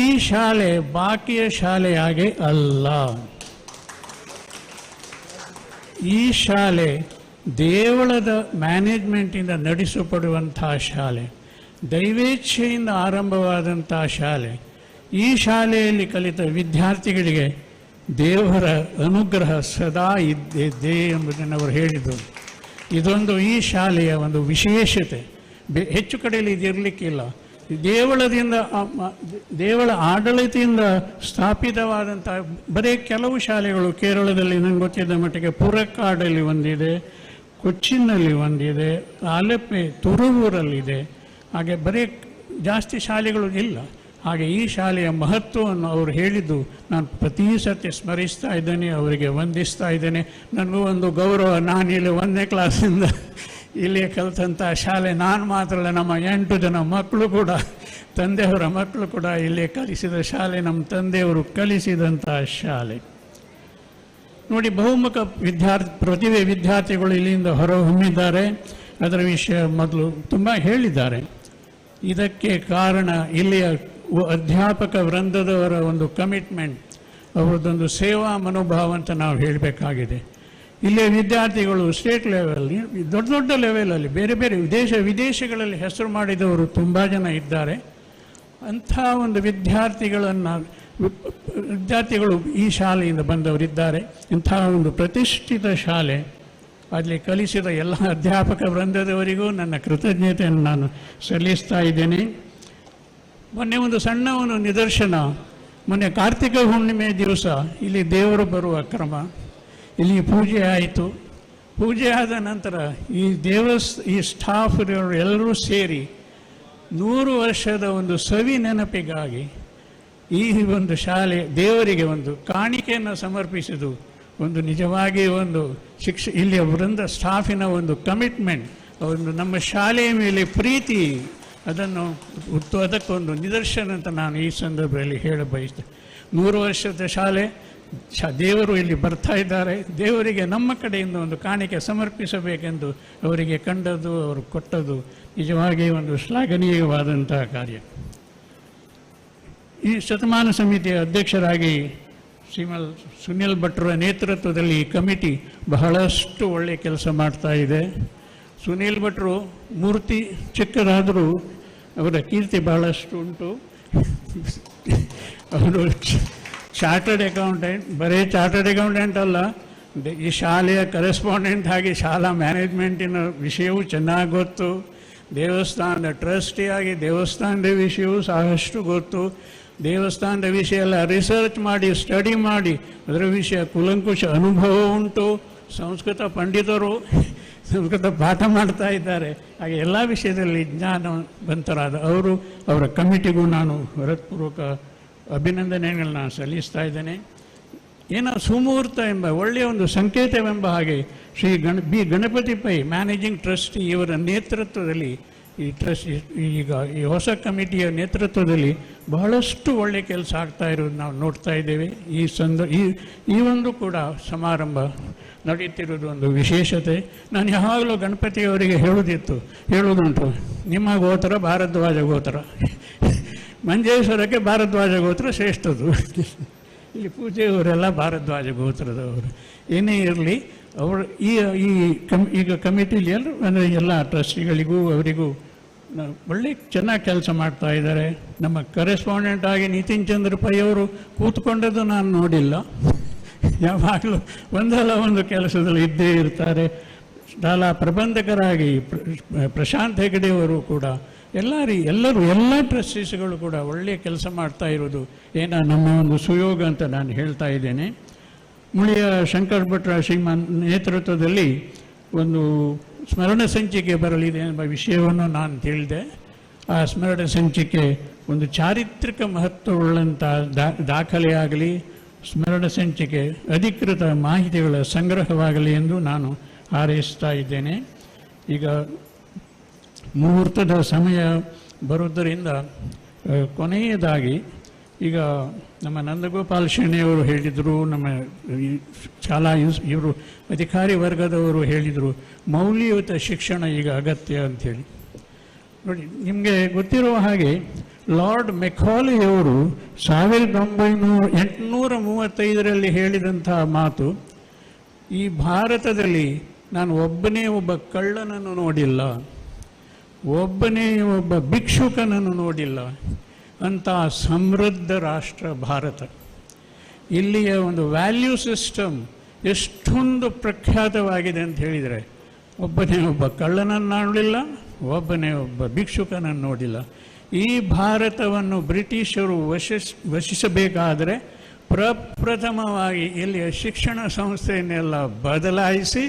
ಈ ಶಾಲೆ ಬಾಕಿಯ ಶಾಲೆಯಾಗೆ ಅಲ್ಲ. ಈ ಶಾಲೆ ದೇವಳದ ಮ್ಯಾನೇಜ್ಮೆಂಟಿಂದ ನಡೆಸಲ್ಪಡುವಂತಹ ಶಾಲೆ, ದೈವೇಚ್ಛೆಯಿಂದ ಆರಂಭವಾದಂತಹ ಶಾಲೆ. ಈ ಶಾಲೆಯಲ್ಲಿ ಕಲಿತ ವಿದ್ಯಾರ್ಥಿಗಳಿಗೆ ದೇವರ ಅನುಗ್ರಹ ಸದಾ ಇದ್ದೇ ಎಂಬುದನ್ನು ಅವರು ಹೇಳಿದರು. ಇದೊಂದು ಈ ಶಾಲೆಯ ಒಂದು ವಿಶೇಷತೆ. ಹೆಚ್ಚು ಕಡೆಯಲ್ಲಿ ಇದಿರಲಿಕ್ಕಿಲ್ಲ. ದೇವಳ ಆಡಳಿತದಿಂದ ಸ್ಥಾಪಿತವಾದಂಥ ಬರೀ ಕೆಲವು ಶಾಲೆಗಳು ಕೇರಳದಲ್ಲಿ ನನಗೆ ಗೊತ್ತಿದ್ದ ಮಟ್ಟಿಗೆ ಪುರಕ್ಕಾಡಲ್ಲಿ ಒಂದಿದೆ, ಕೊಚ್ಚಿನ್ನಲ್ಲಿ ಒಂದಿದೆ, ಆಲೆಪ್ಪೆ ತುರುವೂರಲ್ಲಿದೆ. ಹಾಗೆ ಬರೀ ಜಾಸ್ತಿ ಶಾಲೆಗಳು ಇಲ್ಲ. ಹಾಗೆ ಈ ಶಾಲೆಯ ಮಹತ್ವವನ್ನು ಅವರು ಹೇಳಿದ್ದು ನಾನು ಪ್ರತಿ ಸರ್ತಿ ಸ್ಮರಿಸ್ತಾ ಇದ್ದೇನೆ, ಅವರಿಗೆ ವಂದಿಸ್ತಾ ಇದ್ದೇನೆ. ನನಗೂ ಒಂದು ಗೌರವ. ನಾನು ಇಲ್ಲಿ 1ನೇ ಕ್ಲಾಸಿಂದ ಇಲ್ಲೇ ಕಲಿತಂಥ ಶಾಲೆ. ನಾನು ಮಾತ್ರ ಅಲ್ಲ, ನಮ್ಮ 8 ಜನ ಮಕ್ಕಳು ಕೂಡ, ತಂದೆಯವರ ಮಕ್ಕಳು ಕೂಡ ಇಲ್ಲೇ ಕಲಿಸಿದ ಶಾಲೆ, ನಮ್ಮ ತಂದೆಯವರು ಕಲಿಸಿದಂಥ ಶಾಲೆ. ನೋಡಿ, ಬಹುಮುಖ ಪ್ರತಿಭೆ ವಿದ್ಯಾರ್ಥಿಗಳು ಇಲ್ಲಿಂದ ಹೊರಹೊಮ್ಮಿದ್ದಾರೆ. ಅದರ ವಿಷಯ ಮೊದಲು ತುಂಬ ಹೇಳಿದ್ದಾರೆ. ಇದಕ್ಕೆ ಕಾರಣ ಇಲ್ಲಿಯ ಅಧ್ಯಾಪಕ ವೃಂದದವರ ಒಂದು ಕಮಿಟ್ಮೆಂಟ್, ಅವರದೊಂದು ಸೇವಾ ಮನೋಭಾವ ಅಂತ ನಾವು ಹೇಳಬೇಕಾಗಿದೆ. ಇಲ್ಲಿಯ ವಿದ್ಯಾರ್ಥಿಗಳು ಸ್ಟೇಟ್ ಲೆವೆಲ್, ದೊಡ್ಡ ದೊಡ್ಡ ಲೆವೆಲಲ್ಲಿ ಬೇರೆ ಬೇರೆ ವಿದೇಶಗಳಲ್ಲಿ ಹೆಸರು ಮಾಡಿದವರು ತುಂಬ ಜನ ಇದ್ದಾರೆ. ಅಂಥ ಒಂದು ವಿದ್ಯಾರ್ಥಿಗಳು ಈ ಶಾಲೆಯಿಂದ ಬಂದವರಿದ್ದಾರೆ. ಇಂಥ ಒಂದು ಪ್ರತಿಷ್ಠಿತ ಶಾಲೆ, ಅಲ್ಲಿ ಕಲಿಸಿದ ಎಲ್ಲ ಅಧ್ಯಾಪಕ ವೃಂದದವರಿಗೂ ನನ್ನ ಕೃತಜ್ಞತೆಯನ್ನು ನಾನು ಸಲ್ಲಿಸ್ತಾ ಇದ್ದೇನೆ. ಮೊನ್ನೆ ಒಂದು ಸಣ್ಣ ಒಂದು ನಿದರ್ಶನ. ಮೊನ್ನೆ ಕಾರ್ತಿಕ ಹುಣ್ಣಿಮೆ ದಿವಸ ಇಲ್ಲಿ ದೇವರು ಬರುವ ಕ್ರಮ, ಇಲ್ಲಿ ಪೂಜೆ ಆಯಿತು. ಪೂಜೆ ಆದ ನಂತರ ಈ ಸ್ಟಾಫ್ ಎಲ್ಲರೂ ಸೇರಿ 100 ವರ್ಷದ ಒಂದು ಸವಿ ನೆನಪಿಗಾಗಿ ಈ ಒಂದು ಶಾಲೆ ದೇವರಿಗೆ ಒಂದು ಕಾಣಿಕೆಯನ್ನು ಸಮರ್ಪಿಸಿದ್ದು ಒಂದು ನಿಜವಾಗಿ ಒಂದು ಇಲ್ಲಿಯ ವೃಂದ ಸ್ಟಾಫಿನ ಒಂದು ಕಮಿಟ್ಮೆಂಟ್, ಒಂದು ನಮ್ಮ ಶಾಲೆಯ ಮೇಲೆ ಪ್ರೀತಿ, ಅದಕ್ಕೊಂದು ನಿದರ್ಶನ ಅಂತ ನಾನು ಈ ಸಂದರ್ಭದಲ್ಲಿ ಹೇಳ ಬಯಸ್ತೇನೆ. 100 ವರ್ಷದ ಶಾಲೆ, ದೇವರು ಇಲ್ಲಿ ಬರ್ತಾ ಇದ್ದಾರೆ. ದೇವರಿಗೆ ನಮ್ಮ ಕಡೆಯಿಂದ ಒಂದು ಕಾಣಿಕೆ ಸಮರ್ಪಿಸಬೇಕೆಂದು ಅವರಿಗೆ ಕಂಡದ್ದು, ಅವರು ಕೊಟ್ಟದ್ದು ನಿಜವಾಗಿ ಒಂದು ಶ್ಲಾಘನೀಯವಾದಂತಹ ಕಾರ್ಯ. ಈ ಶತಮಾನ ಸಮಿತಿಯ ಅಧ್ಯಕ್ಷರಾಗಿ ಸುನಿಲ್ ಭಟ್ರ ನೇತೃತ್ವದಲ್ಲಿ ಈ ಕಮಿಟಿ ಬಹಳಷ್ಟು ಒಳ್ಳೆಯ ಕೆಲಸ ಮಾಡ್ತಾ ಇದೆ. ಸುನಿಲ್ ಭಟ್ರು ಮೂರ್ತಿ ಚಿಕ್ಕದಾದರೂ ಅವರ ಕೀರ್ತಿ ಬಹಳಷ್ಟು ಉಂಟು. ಅವರು ಚಾರ್ಟರ್ಡ್ ಅಕೌಂಟೆಂಟ್, ಬರೀ ಚಾರ್ಟರ್ಡ್ ಅಕೌಂಟೆಂಟ್ ಅಲ್ಲ, ಈ ಶಾಲೆಯ ಕರೆಸ್ಪಾಂಡೆಂಟ್ ಆಗಿ ಶಾಲಾ ಮ್ಯಾನೇಜ್ಮೆಂಟಿನ ವಿಷಯವೂ ಚೆನ್ನಾಗಿ ಗೊತ್ತು. ದೇವಸ್ಥಾನದ ಟ್ರಸ್ಟಿಯಾಗಿ ದೇವಸ್ಥಾನದ ವಿಷಯವೂ ಸಾಕಷ್ಟು ಗೊತ್ತು. ದೇವಸ್ಥಾನದ ವಿಷಯ ಎಲ್ಲ ರಿಸರ್ಚ್ ಮಾಡಿ ಸ್ಟಡಿ ಮಾಡಿ ಅದರ ವಿಷಯ ಕೂಲಂಕುಷ ಅನುಭವ ಉಂಟು. ಸಂಸ್ಕೃತ ಪಂಡಿತರು ಸಂಸ್ಕೃತ ಪಾಠ ಮಾಡ್ತಾ ಇದ್ದಾರೆ. ಹಾಗೆ ಎಲ್ಲ ವಿಷಯದಲ್ಲಿ ಜ್ಞಾನವಂತರಾದ ಅವರು, ಅವರ ಕಮಿಟಿಗೂ ನಾನು ಹೃತ್ಪೂರ್ವಕ ಅಭಿನಂದನೆಗಳನ್ನ ಸಲ್ಲಿಸ್ತಾ ಇದ್ದೇನೆ. ಏನೋ ಸುಮುಹೂರ್ತ ಎಂಬ ಒಳ್ಳೆಯ ಒಂದು ಸಂಕೇತವೆಂಬ ಹಾಗೆ ಶ್ರೀ ಗಣಪತಿ ಪೈ ಮ್ಯಾನೇಜಿಂಗ್ ಟ್ರಸ್ಟಿ ಇವರ ನೇತೃತ್ವದಲ್ಲಿ ಈಗ ಈ ಹೊಸ ಕಮಿಟಿಯ ನೇತೃತ್ವದಲ್ಲಿ ಬಹಳಷ್ಟು ಒಳ್ಳೆಯ ಕೆಲಸ ಆಗ್ತಾ ಇರೋದು ನಾವು ನೋಡ್ತಾ ಇದ್ದೇವೆ. ಈ ಒಂದು ಕೂಡ ಸಮಾರಂಭ ನಡೀತಿರೋದು ಒಂದು ವಿಶೇಷತೆ. ನಾನು ಯಾವಾಗಲೂ ಗಣಪತಿಯವರಿಗೆ ಹೇಳುವುದುಂಟು, ನಿಮ್ಮ ಗೋತ್ರ ಭಾರದ್ವಾಜ ಗೋತ್ರ, ಮಂಜೇಶ್ವರಕ್ಕೆ ಭಾರದ್ವಾಜ ಗೋತ್ರ ಶ್ರೇಷ್ಠದು. ಇಲ್ಲಿ ಪೂಜೆಯವರೆಲ್ಲ ಭಾರದ್ವಾಜ ಗೋತ್ರದವರು. ಏನೇ ಇರಲಿ, ಅವರು ಈಗ ಕಮಿಟಿಲಿ ಎಲ್ಲರೂ ಅಂದರೆ ಎಲ್ಲ ಟ್ರಸ್ಟಿಗಳಿಗೂ ಅವರಿಗೂ ಒಳ್ಳೆ ಚೆನ್ನಾಗಿ ಕೆಲಸ ಮಾಡ್ತಾ ಇದ್ದಾರೆ. ನಮ್ಮ ಕರೆಸ್ಪಾಂಡೆಂಟ್ ಆಗಿ ನಿತಿನ್ ಚಂದ್ರ ಪೈ ಅವರು ಕೂತ್ಕೊಂಡದ್ದು ನಾನು ನೋಡಿಲ್ಲ. ಯಾವಾಗಲೂ ಒಂದಲ್ಲ ಒಂದು ಕೆಲಸದಲ್ಲಿ ಇದ್ದೇ ಇರ್ತಾರೆ. ಶಾಲಾ ಪ್ರಬಂಧಕರಾಗಿ ಪ್ರಶಾಂತ್ ಹೆಗಡೆಯವರು ಕೂಡ ಎಲ್ಲ ಟ್ರಸ್ಟೀಸ್ಗಳು ಕೂಡ ಒಳ್ಳೆಯ ಕೆಲಸ ಮಾಡ್ತಾ ಇರೋದು ನಮ್ಮ ಒಂದು ಸುಯೋಗ ಅಂತ ನಾನು ಹೇಳ್ತಾ ಇದ್ದೇನೆ. ಮುಳಿಯ ಶಂಕರ್ ಭಟ್ರ ಶ್ರೀಮಾನ್ ನೇತೃತ್ವದಲ್ಲಿ ಒಂದು ಸ್ಮರಣ ಸಂಚಿಕೆ ಬರಲಿದೆ ಎಂಬ ವಿಷಯವನ್ನು ನಾನು ತಿಳಿದೆ. ಆ ಸ್ಮರಣ ಸಂಚಿಕೆ ಒಂದು ಚಾರಿತ್ರಿಕ ಮಹತ್ವವುಳ್ಳಂಥ ದಾಖಲೆಯಾಗಲಿ, ಸ್ಮರಣ ಸಂಚಿಕೆ ಅಧಿಕೃತ ಮಾಹಿತಿಗಳ ಸಂಗ್ರಹವಾಗಲಿ ಎಂದು ನಾನು ಹಾರೈಸ್ತಾ ಇದ್ದೇನೆ. ಈಗ ಮುಹೂರ್ತದ ಸಮಯ ಬರುವುದರಿಂದ ಕೊನೆಯದಾಗಿ ಈಗ ನಮ್ಮ ನಂದಗೋಪಾಲ್ ಶೆಣೆಯವರು ಹೇಳಿದರು, ನಮ್ಮ ಶಾಲಾ ಇವರು ಅಧಿಕಾರಿ ವರ್ಗದವರು ಹೇಳಿದರು, ಮೌಲ್ಯಯುತ ಶಿಕ್ಷಣ ಈಗ ಅಗತ್ಯ ಅಂಥೇಳಿ. ನೋಡಿ, ನಿಮಗೆ ಗೊತ್ತಿರುವ ಹಾಗೆ ಲಾರ್ಡ್ ಮೆಕಾಲೆಯವರು 1835 ಹೇಳಿದಂತಹ ಮಾತು, ಈ ಭಾರತದಲ್ಲಿ ನಾನು ಒಬ್ಬನೇ ಒಬ್ಬ ಕಳ್ಳನನ್ನು ನೋಡಿಲ್ಲ, ಒಬ್ಬನೇ ಒಬ್ಬ ಭಿಕ್ಷುಕನನ್ನು ನೋಡಿಲ್ಲ ಅಂತ ಸಮೃದ್ಧ ರಾಷ್ಟ್ರ ಭಾರತ. ಇಲ್ಲಿಯ ಒಂದು ವ್ಯಾಲ್ಯೂ ಸಿಸ್ಟಮ್ ಎಷ್ಟೊಂದು ಪ್ರಖ್ಯಾತವಾಗಿದೆ ಅಂತ ಹೇಳಿದರೆ, ಒಬ್ಬನೇ ಒಬ್ಬ ಕಳ್ಳನನ್ನು ನೋಡಲಿಲ್ಲ, ಒಬ್ಬನೇ ಒಬ್ಬ ಭಿಕ್ಷುಕನನ್ನು ನೋಡಿಲ್ಲ. ಈ ಭಾರತವನ್ನು ಬ್ರಿಟಿಷರು ವಶಿಸಬೇಕಾದರೆ ಪ್ರಪ್ರಥಮವಾಗಿ ಇಲ್ಲಿಯ ಶಿಕ್ಷಣ ಸಂಸ್ಥೆಯನ್ನೆಲ್ಲ ಬದಲಾಯಿಸಿ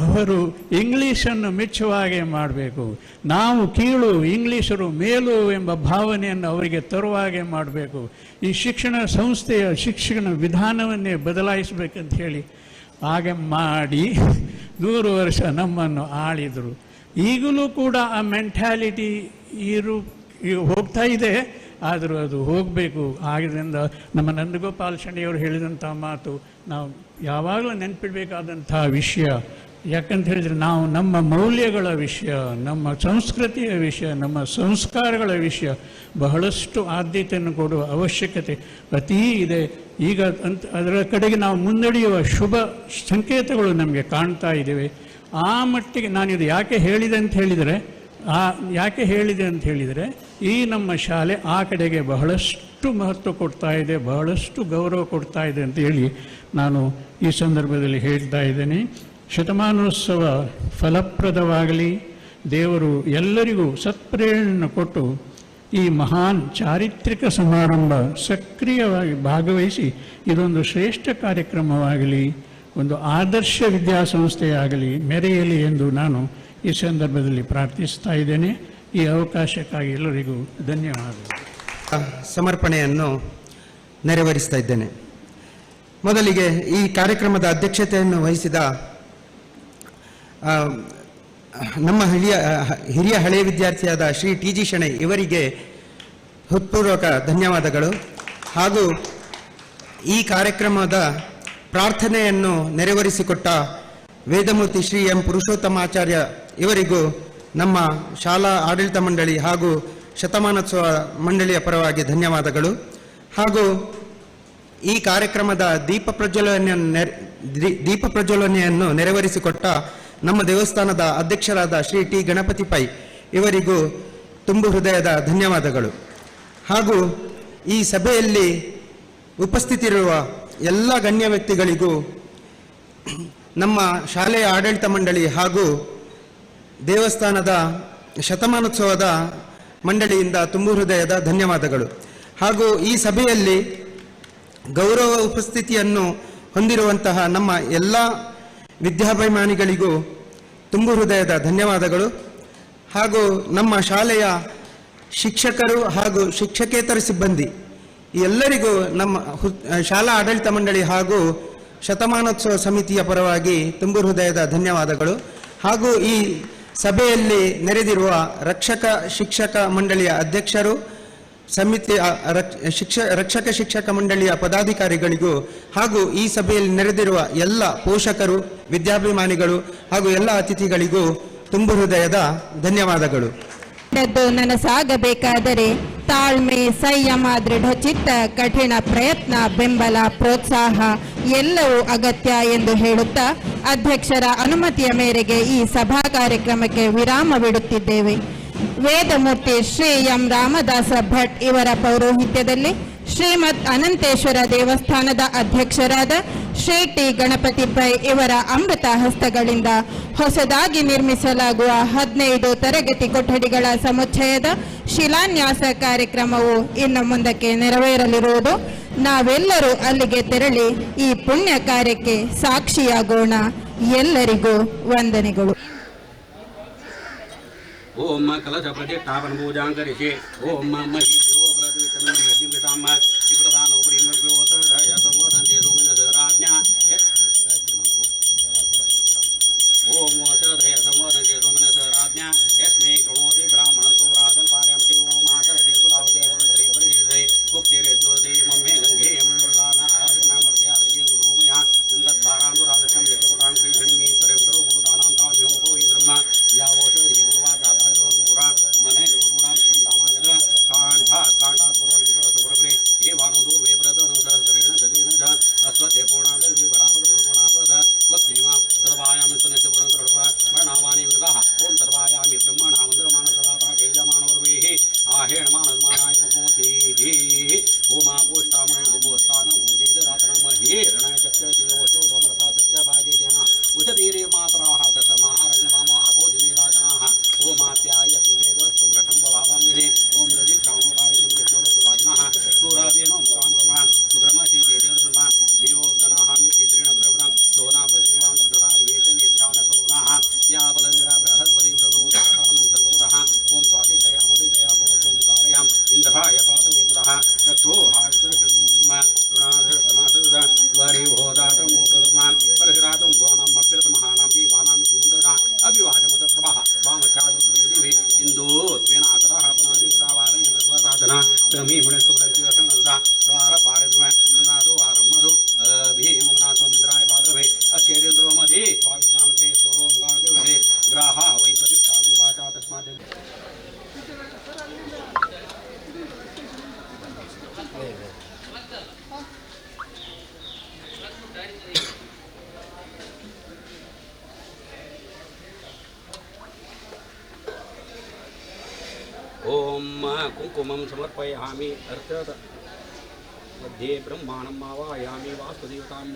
ಅವರು ಇಂಗ್ಲೀಷನ್ನು ಮೆಚ್ಚುವಾಗೆ ಮಾಡಬೇಕು. ನಾವು ಕೀಳು, ಇಂಗ್ಲೀಷರು ಮೇಲು ಎಂಬ ಭಾವನೆಯನ್ನು ಅವರಿಗೆ ತರುವಾಗೆ ಮಾಡಬೇಕು. ಈ ಶಿಕ್ಷಣ ಸಂಸ್ಥೆಯ ಶಿಕ್ಷಣ ವಿಧಾನವನ್ನೇ ಬದಲಾಯಿಸಬೇಕಂತ ಹೇಳಿ ಹಾಗೆ ಮಾಡಿ 100 ವರ್ಷ ನಮ್ಮನ್ನು ಆಳಿದರು. ಈಗಲೂ ಕೂಡ ಆ ಮೆಂಟ್ಯಾಲಿಟಿ ಹೋಗ್ತಾ ಇದೆ, ಆದರೂ ಅದು ಹೋಗಬೇಕು. ಆದ್ದರಿಂದ ನಮ್ಮ ನಂದಗೋಪಾಲ್ ಶೆಣೆಯವರು ಹೇಳಿದಂಥ ಮಾತು ನಾವು ಯಾವಾಗಲೂ ನೆನಪಿಡಬೇಕಾದಂಥ ವಿಷಯ. ಯಾಕಂತ ಹೇಳಿದರೆ ನಾವು ನಮ್ಮ ಮೌಲ್ಯಗಳ ವಿಷಯ, ನಮ್ಮ ಸಂಸ್ಕೃತಿಯ ವಿಷಯ, ನಮ್ಮ ಸಂಸ್ಕಾರಗಳ ವಿಷಯ ಬಹಳಷ್ಟು ಆದ್ಯತೆಯನ್ನು ಕೊಡುವ ಅವಶ್ಯಕತೆ ಅತೀ ಇದೆ. ಈಗ ಅದರ ಕಡೆಗೆ ನಾವು ಮುನ್ನಡೆಯುವ ಶುಭ ಸಂಕೇತಗಳು ನಮಗೆ ಕಾಣ್ತಾ ಇದ್ದೇವೆ. ಆ ಮಟ್ಟಿಗೆ ನಾನಿದು ಯಾಕೆ ಹೇಳಿದೆ ಅಂತ ಹೇಳಿದರೆ ಈ ನಮ್ಮ ಶಾಲೆ ಆ ಕಡೆಗೆ ಬಹಳಷ್ಟು ಮಹತ್ವ ಕೊಡ್ತಾ ಇದೆ, ಬಹಳಷ್ಟು ಗೌರವ ಕೊಡ್ತಾ ಇದೆ ಅಂತ ಹೇಳಿ ನಾನು ಈ ಸಂದರ್ಭದಲ್ಲಿ ಹೇಳ್ತಾ ಇದ್ದೇನೆ. ಶತಮಾನೋತ್ಸವ ಫಲಪ್ರದವಾಗಲಿ, ದೇವರು ಎಲ್ಲರಿಗೂ ಸತ್ಪ್ರೇರಣೆ ಕೊಟ್ಟು ಈ ಮಹಾನ್ ಚಾರಿತ್ರಿಕ ಸಮಾರಂಭ ಸಕ್ರಿಯವಾಗಿ ಭಾಗವಹಿಸಿ ಇದೊಂದು ಶ್ರೇಷ್ಠ ಕಾರ್ಯಕ್ರಮವಾಗಲಿ, ಒಂದು ಆದರ್ಶ ವಿದ್ಯಾಸಂಸ್ಥೆಯಾಗಲಿ ಮೆರೆಯಲಿ ಎಂದು ನಾನು ಈ ಸಂದರ್ಭದಲ್ಲಿ ಪ್ರಾರ್ಥಿಸ್ತಾ ಇದ್ದೇನೆ. ಈ ಅವಕಾಶಕ್ಕಾಗಿ ಎಲ್ಲರಿಗೂ ಧನ್ಯವಾದಗಳು.
ಸಮರ್ಪಣೆಯನ್ನು ನೆರವೇರಿಸ್ತಾ ಇದ್ದೇನೆ. ಮೊದಲಿಗೆ ಈ ಕಾರ್ಯಕ್ರಮದ ಅಧ್ಯಕ್ಷತೆಯನ್ನು ವಹಿಸಿದ ನಮ್ಮ ಹಿರಿಯ ಹಳೆಯ ವಿದ್ಯಾರ್ಥಿಯಾದ ಶ್ರೀ TG ಶೆಣೈ ಇವರಿಗೆ ಹೃತ್ಪೂರ್ವಕ ಧನ್ಯವಾದಗಳು. ಹಾಗೂ ಈ ಕಾರ್ಯಕ್ರಮದ ಪ್ರಾರ್ಥನೆಯನ್ನು ನೆರವೇರಿಸಿಕೊಟ್ಟ ವೇದಮೂರ್ತಿ ಶ್ರೀ M. ಪುರುಷೋತ್ತಮಾಚಾರ್ಯ ಇವರಿಗೂ ನಮ್ಮ ಶಾಲಾ ಆಡಳಿತ ಮಂಡಳಿ ಹಾಗೂ ಶತಮಾನೋತ್ಸವ ಮಂಡಳಿಯ ಪರವಾಗಿ ಧನ್ಯವಾದಗಳು. ಹಾಗೂ ಈ ಕಾರ್ಯಕ್ರಮದ ದೀಪ ಪ್ರಜ್ವಲನೆಯನ್ನು ನೆರವೇರಿಸಿಕೊಟ್ಟ ನಮ್ಮ ದೇವಸ್ಥಾನದ ಅಧ್ಯಕ್ಷರಾದ ಶ್ರೀ ಟಿ ಗಣಪತಿ ಪೈ ಇವರಿಗೂ ತುಂಬು ಹೃದಯದ ಧನ್ಯವಾದಗಳು. ಹಾಗೂ ಈ ಸಭೆಯಲ್ಲಿ ಉಪಸ್ಥಿತಿರುವ ಎಲ್ಲ ಗಣ್ಯ ವ್ಯಕ್ತಿಗಳಿಗೂ ನಮ್ಮ ಶಾಲೆಯ ಆಡಳಿತ ಮಂಡಳಿ ಹಾಗೂ ದೇವಸ್ಥಾನದ ಶತಮಾನೋತ್ಸವದ ಮಂಡಳಿಯಿಂದ ತುಂಬು ಹೃದಯದ ಧನ್ಯವಾದಗಳು. ಹಾಗೂ ಈ ಸಭೆಯಲ್ಲಿ ಗೌರವ ಉಪಸ್ಥಿತಿಯನ್ನು ಹೊಂದಿರುವಂತಹ ನಮ್ಮ ಎಲ್ಲ ವಿದ್ಯಾಭಿಮಾನಿಗಳಿಗೂ ತುಂಬು ಹೃದಯದ ಧನ್ಯವಾದಗಳು. ಹಾಗೂ ನಮ್ಮ ಶಾಲೆಯ ಶಿಕ್ಷಕರು ಹಾಗೂ ಶಿಕ್ಷಕೇತರ ಸಿಬ್ಬಂದಿ ಎಲ್ಲರಿಗೂ ನಮ್ಮ ಶಾಲಾ ಆಡಳಿತ ಮಂಡಳಿ ಹಾಗೂ ಶತಮಾನೋತ್ಸವ ಸಮಿತಿಯ ಪರವಾಗಿ ತುಂಬು ಹೃದಯದ ಧನ್ಯವಾದಗಳು. ಹಾಗೂ ಈ ಸಭೆಯಲ್ಲಿ ನೆರೆದಿರುವ ರಕ್ಷಕ ಶಿಕ್ಷಕ ಮಂಡಳಿಯ ಅಧ್ಯಕ್ಷರು, ಸಮಿತಿ ರಕ್ಷಕ ಶಿಕ್ಷಕ ಮಂಡಳಿಯ ಪದಾಧಿಕಾರಿಗಳಿಗೂ ಹಾಗೂ ಈ ಸಭೆಯಲ್ಲಿ ನೆರೆದಿರುವ ಎಲ್ಲ ಪೋಷಕರು, ವಿದ್ಯಾಭಿಮಾನಿಗಳು ಹಾಗೂ ಎಲ್ಲ ಅತಿಥಿಗಳಿಗೂ ತುಂಬು ಹೃದಯದ ಧನ್ಯವಾದಗಳು.
ನನಸಾಗಬೇಕಾದರೆ ತಾಳ್ಮೆ, ಸಂಯಮ, ದೃಢಚಿತ್ತ, ಕಠಿಣ ಪ್ರಯತ್ನ, ಬೆಂಬಲ, ಪ್ರೋತ್ಸಾಹ ಎಲ್ಲವೂ ಅಗತ್ಯ ಎಂದು ಹೇಳುತ್ತಾ ಅಧ್ಯಕ್ಷರ ಅನುಮತಿಯ ಮೇರೆಗೆ ಈ ಸಭಾ ಕಾರ್ಯಕ್ರಮಕ್ಕೆ ವಿರಾಮವಿಡುತ್ತಿದ್ದೇವೆ. ವೇದಮೂರ್ತಿ ಶ್ರೀ ಎಂ ರಾಮದಾಸ ಭಟ್ ಇವರ ಪೌರೋಹಿತ್ಯದಲ್ಲಿ ಶ್ರೀಮದ್ ಅನಂತೇಶ್ವರ ದೇವಸ್ಥಾನದ ಅಧ್ಯಕ್ಷರಾದ ಶ್ರೀ ಟಿ ಗಣಪತಿ ಪೈ ಇವರ ಅಮೃತ ಹಸ್ತಗಳಿಂದ ಹೊಸದಾಗಿ ನಿರ್ಮಿಸಲಾಗುವ 15 ತರಗತಿ ಕೊಠಡಿಗಳ ಸಮುಚ್ಚಯದ ಶಿಲಾನ್ಯಾಸ ಕಾರ್ಯಕ್ರಮವು ಇನ್ನು ಮುಂದಕ್ಕೆ ನೆರವೇರಲಿರುವುದು. ನಾವೆಲ್ಲರೂ ಅಲ್ಲಿಗೆ ತೆರಳಿ ಈ ಪುಣ್ಯ ಕಾರ್ಯಕ್ಕೆ ಸಾಕ್ಷಿಯಾಗೋಣ. ಎಲ್ಲರಿಗೂ ವಂದನೆಗಳು.
ಓಂ ಕಲಶ ಪ್ರತಿಷ್ಠಾಪನ ಪೂಜಾಂಕರಿಷೆ ಓಂ ಮಹಿಭ್ಯೋ ಪ್ರತಿವಿತಮ ಶಿವದಾನೋ ಪ್ರೇಮಭ್ಯೋತಯ ಸಂವದಂತೆ ಸೋಮಿನ ಸರಾಜ್ಞಾ ಓಂ ವಸಧಯ ಸಂವದಂತೆ ಸೋಮಿನ ಸರಾಜ್ಞಾ ಯಸ್ಮೈ ಕೃಣೋತಿ ಬ್ರಾಹ್ಮಣಸೋ ರಾಜನ್ ಪಾರ್ಯಂತಿ ಓಂ ಆಕರಶೆ ಸುಧಾವತೆ ಶ್ರೀ ಪರಿಹೇದೈ ಗುಪ್ತೇರೆ ಜ್ಯೋತಿ ಮಮ್ಮೆ ಗಂಗೆ ಮೃಲಾನ ಆದಿನಾಮರ್ತೆ ಆದಿಗೆ ಗುರುಮಯ ಗಂಧದ್ವಾರಾಂದು ರಾಜಸಂ ಯಶಪುಟಾಂಗ್ರಿ ಘಣಿಮೇ ಸ್ವರಂ ಭೂತಾನಾಂತಾಭ್ಯೋಪೋ ಈ ಬ್ರಹ್ಮ ಯಾವೋಷ ಹಿ ಪೂರ್ವಾ ಜಾತಾಯ ಪುರಾಣ ಮನೆ ರೂಢಾಂ ದಾಮಾಜನ ಕಾಂಠಾತ್ ಪುರೋಹಿತ ಸುಬ್ರಹ್ಮಣ್ಯ ಹೇ ವಾನೋದು ವೇಬ್ರತನು ಸಹಸ್ರೇಣ ಗದೇನ ಜ ಅಸ್ವತೆ ಪೂರ್ಣಾದ ವಿಭರಾಪದ ಪೂರ್ಣಾಪದ ವಕ್ತಿಮ ಸರ್ವಾಯಾಮಿ ಸುನಿಶ್ಚ ಪೂರ್ಣ ಸರ್ವ ವರ್ಣಾವಾನಿ ಮೃಗಃ ಓಂ ಸರ್ವಾಯಾಮಿ ಬ್ರಹ್ಮಣ ಮಂದರಮಾನ ಸದಾತ ತೇಜಮಾನವರ್ವೇಹಿ ಆಹೇಣ ಮಾನಸ್ಮಾನಾಯ ಮೋಚೇಹಿ ಓಮಾ ಪುಷ್ಟಾಮಯ ಗುಬೋಸ್ಥಾನ ಊದೇದ ರಾತನ ಮಹೇ ರಣಯ ಚಕ್ರ ಓಶೋ ರೋಮರಸಾತಸ್ಯ ಭಾಜೇದೇನ ಉಷತೀರೇ ಮಾತರಾಹ ತಸಮಾ ಅರಣ್ಯವಾಮ ಅಬೋಧಿನಿ ರಾಜನಾಹ ಓಮಾಪ್ಯಾಯ ಸುವೇದ ಸಂರಕ್ಷಂ ಭವಾಮಿ ಓಂ ರಜಿಕ್ಷಾಮಕಾರಿಕಂ ವಿಷ್ಣುರಸುವಾದಿನಃ ಸೂರವೇನೋ ಮುಖಾಂ ಗಮನಾಂ ಸುಬ್ರಹ್ಮಶಿ ತೇಜೋರ್ಮ ದೇವೋದನಾಹಾಮಿ ಚಿತ್ರೇಣ ಬ್ರಹ್ಮಣ ಸೋನಾಪರಿವಾಂತರಾನಿ ವೇಚನೇಚ್ಛಾನ ಸಗುಣಾಃ ಯಾಬಲನಿರಾ ಬೃಹಸ್ಪತಿ ಪ್ರದೋದಾತಾನಮಂ ಸಂದೋರಃ ಓಂ ಸ್ವಾತಿಕಯ ಅಮುದಿಕಯ ಪೋಷಂ ಧಾರಯಾಂ ಇಂದ್ರಾಯ ಪಾತವೇತುರಃ ರಕ್ಷೋ ಹಾರ್ಕೃಷ್ಣಮ ಋಣಾಧರ್ತಮಾಸದ ವರಿ ಹೋದಾಟ ಮೂಕರ್ಮಾನ್ ಪರಶುರಾತಂ ಗೋನಾಂ ಅಭ್ಯರ್ಥ ಮಹಾನಾಂ ದೇವಾನಾಂ ಸುಂದರ ಅಭಿವಾದಮತ ಪ್ರಭಾಃ ವಾಮಚಾರುದೇವಿ ಇಂದೋ ತ್ವೇನ ಆತರಃ ಪುನಾದಿತಾವಾರಣ ತತ್ವತಾತನ ತಮಿ ಗುಣಸುರತಿ ವಸನದ ಪ್ರಾರ ಪಾರದ್ಮ ಋಣಾದು ವಾರಮಧು ಭೀಮುಗ್ನಾ ಸೌಮಿಂದ್ರಾಯ ಪಾತ್ರವೇ ಅಸ್ಯೇಂದ್ರೋ ಮಧೇ ಸ್ವಾಮಿನಾಮತೆ ಸ್ವರೋಂ ಗಾದೇವೇ ಗ್ರಾಹ ವೈ ಪ್ರತಿಷ್ಠಾದು ವಾಚಾ ತಸ್ಮಾತ್ ಓಂ ಕುಂಕುಮಂ ಸಮರ್ಪಯಾಮಿ ಅರ್ಥದ ಮಧ್ಯೆ ಬ್ರಹ್ಮಾಣಂ ಆವಾಯಾಮಿ ವಾಸ್ತುದೇವತಾಂ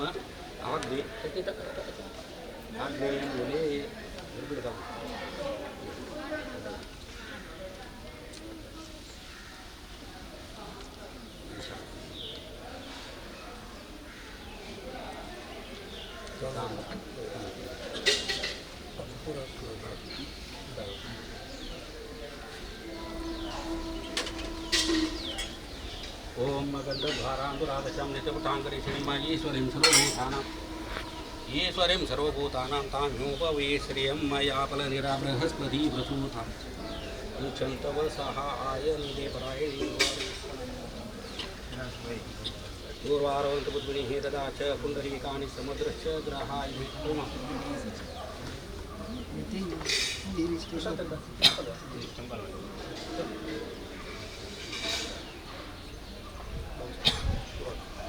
ಆಗ್ನೇಯಂ ಮೂಲೆ ನಿರ್ಬಿಡತಾಂ ಓಂ ಗಂಧದ್ವಾರಾಂಧುರಾಧಶಂ ನಿತ್ಯಪುಟಾಂಕರಿ ಶ್ರೀಮ ಈಶ್ವರಿಂ ಸರ್ವಭೂತಾನಾಂ ಈಶ್ವರಿಂ ಸರ್ವಭೂತಾನಾಂ ತಾಮ್ಯೋಪವೇ ಶ್ರಿಯಂ ಮಯಾಪಲ ನಿರಾ ಬೃಹಸ್ಪತಿ ಪ್ರಸೂತಾಂ ಕ್ಷಂತವ ಸಹಾಯ ನಿಧೆ ಪರಾಯಣಿ ಪೂರ್ವಾರೋಂತ ಬುದ್ಧಿನಿ ಹೇತದಾ ಚ ಪುಂಡರೀಕಾನಿ ಸಮುದ್ರಶ್ಚ ಗ್ರಹಾಯ ವಿಷ್ಣುಮ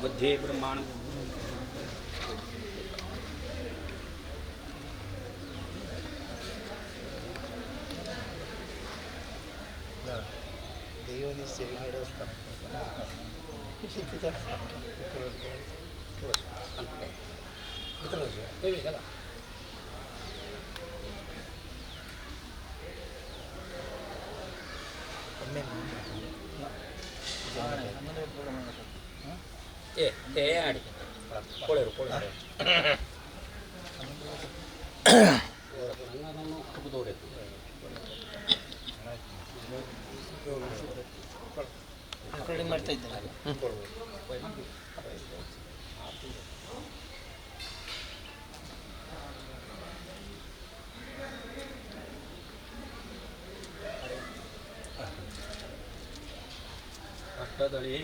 मध्ये ब्रह्मांड
ಮಾಡ್ತಾ ಇದ್ದಾರೆ.
ಅಷ್ಟದಳಿ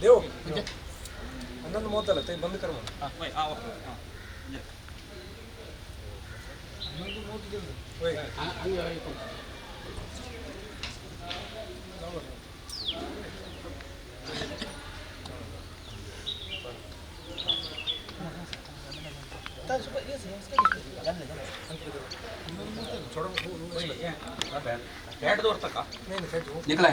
ದೇವು 11:30 ಬಂದು ಕರ್ಮ
निकला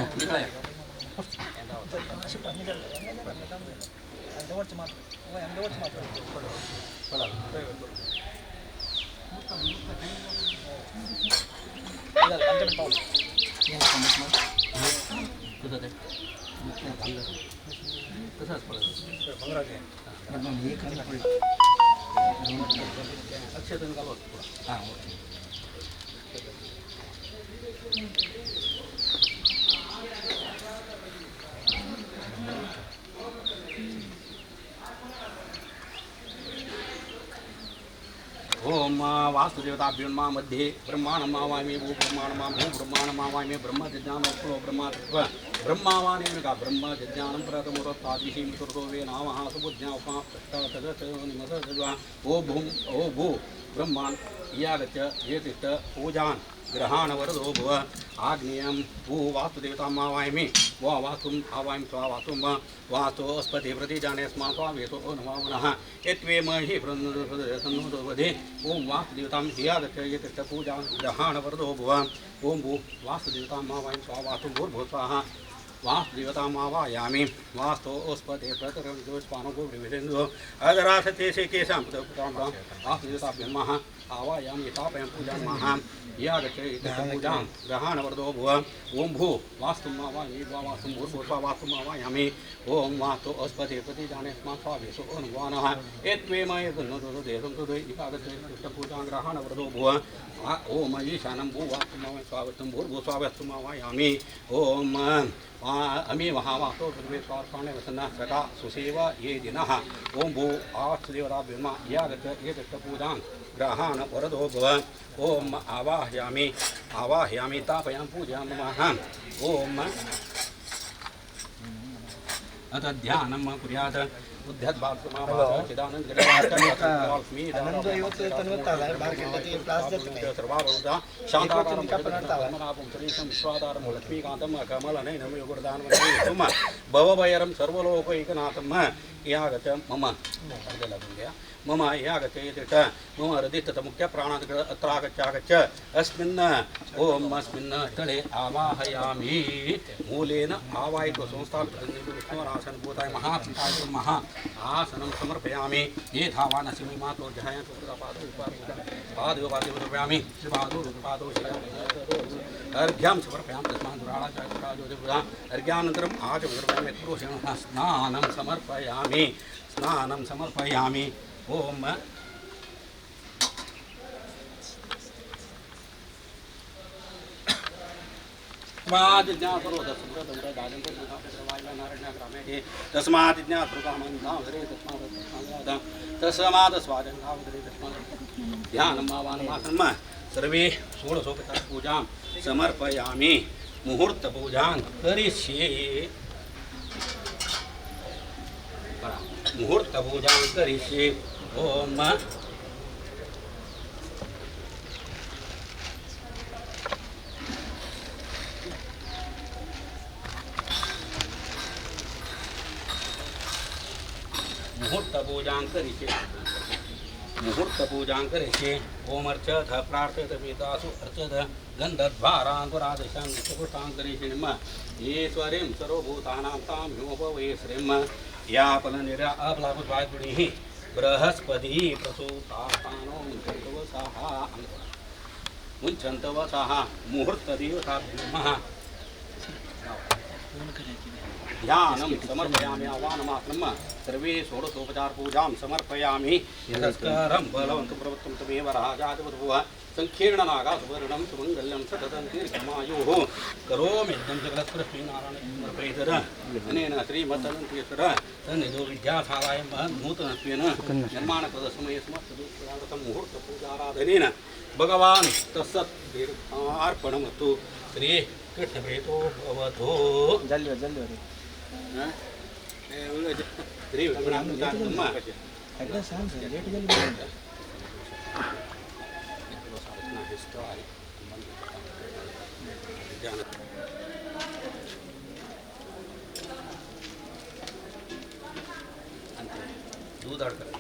अक्षय हाँ ओम वास्तुदेवताभ्योन्मा मध्ये ब्रह्माणमावामि भू ब्रह्माणमां भू ब्रह्माणमावामि ब्रह्म जज्ञानोत्पलो ब्रह्मात्व ब्रह्मावानेमिका ब्रह्म जज्ञानं प्रथमोत्तादिशीं सुरतोवे नामः सुबुद्ध्या उपमा तदतनिमसद्वा ओ भू ब्रह्मान् यागच्च एतिष्ठ पूजान् ग्रहाणवरदो भव आग्नेयं भू वास्तुदेवतामावामि वा वास्तुम् आवामि स्वा वास्तुं वास्तु अस्पति प्रतिजाने स्मा स्वावेतो नमो नमः यत्वेम हि सन्नोदवधे ओं वास्तुदेवतां ह्यागच्छ एतिष्ठ पूजान् ग्रहाणवरदो भव ओं भू वास्तुदेवतामावामि स्वा वास्तुं भूर्भुवस्वाहा वास्तुदेवतामावायामि वास्तो ओस्पते प्रतिरंजोस्पानो गोविंदो अदरासते से केशां वास्तुदेवताभ्यन्मः आवायामि तापयं पूजामः यागच्छ पूजां ग्रहाणवरदो भव ओं भू वास्तुमावामि वा वास्तुं भूर्भुवस्वा वास्तुमावायामि ओं वास्तो ओस्पते प्रतिजाने स्मा स्वावेशो अनुवानः एत्वेम एतन्नोदेशं तु यागच्छ पूजां ग्रहाणवरदो भव ओम ईशानं भू वास्तुमावामि स्वावस्तं भूर्भुवस्वा वास्तुमावायामि ओम अमी महावास्तो पृथ्वी स्वार्थाने वसन्ना सका सुसेव ये दिनः ओं भू वास्तुदेवताभ्यन्मा यागच्छ एतिष्ठ पूजां ग्रहाण वरदो भव ओम आवाहयामि तापयां पूजयामः ओम अत ध्यानं कुर्यात् लक्ष्मीकांतम कमलनयनम योगदान भवभयरं सर्वलोकैकनाथम यागत मम मम यागत मम हृदितत मुख्य प्राणात् अत्रागच्छ अस्मिन् ओम अस्मिन् स्थले आवाहयामि मूलेन आवाहितो संस्थापितं भूताय महा आसनं समर्पयामि ये धावानसिमि मातो ध्यायन्तु पादोपादोपयामि पादो अर्घ्यां समर्पयामि तस्मात् दुराळाचार्यराजोदिपुरा अर्घ्यानन्तरम् आचमनम् क्रोशेण स्नानं समर्पयामि ओम सर्वे षोडशोपचार पूजां समर्पयामि मुहूर्त पूजां करिष्ये मुहूर्त पूजां करिष्ये ओम मुहूर्त पूजां करिष्ये मुहूर्त पूजां करिष्ये ओम अर्चत प्रार्थयत वेदासु अर्चत गन्धद्वाराङ्कुरादिशां नित्यपुष्टां करिष्ये नमः ईश्वरीं सर्वभूतानां तां ह्योपवे श्रीं या फलनिरा अफलापुष्पायपुणिः बृहस्पति प्रसूतास्तानो मुञ्चन्तवसः मुहूर्तदेवताभ्यः ध्यानं समर्पयामि आह्वानमात्रं सर्वे षोडशोपचार पूजां समर्पयामि यतस्करं बलवन्तं प्रवृत्तं तमेव राजाधिपतिभुवः संकीर्णनागा सुवर्णं सुमङ्गल्यं सततं दीर्घमायुः करोमि यज्ञं सकलस्पृष्टीनारायणं समर्पयेतर अनेन श्रीमदनन्तेश्वर सन्निधो विद्याशालायां नूतनत्वेन निर्माणकृतसमये समस्तदुष्टार्थं मुहूर्तपूजाराधनेन भगवान् तत्सत् दीर्घार्पणमस्तु श्रीकृष्णप्रीतो भवतु श्री दूध आड़ कर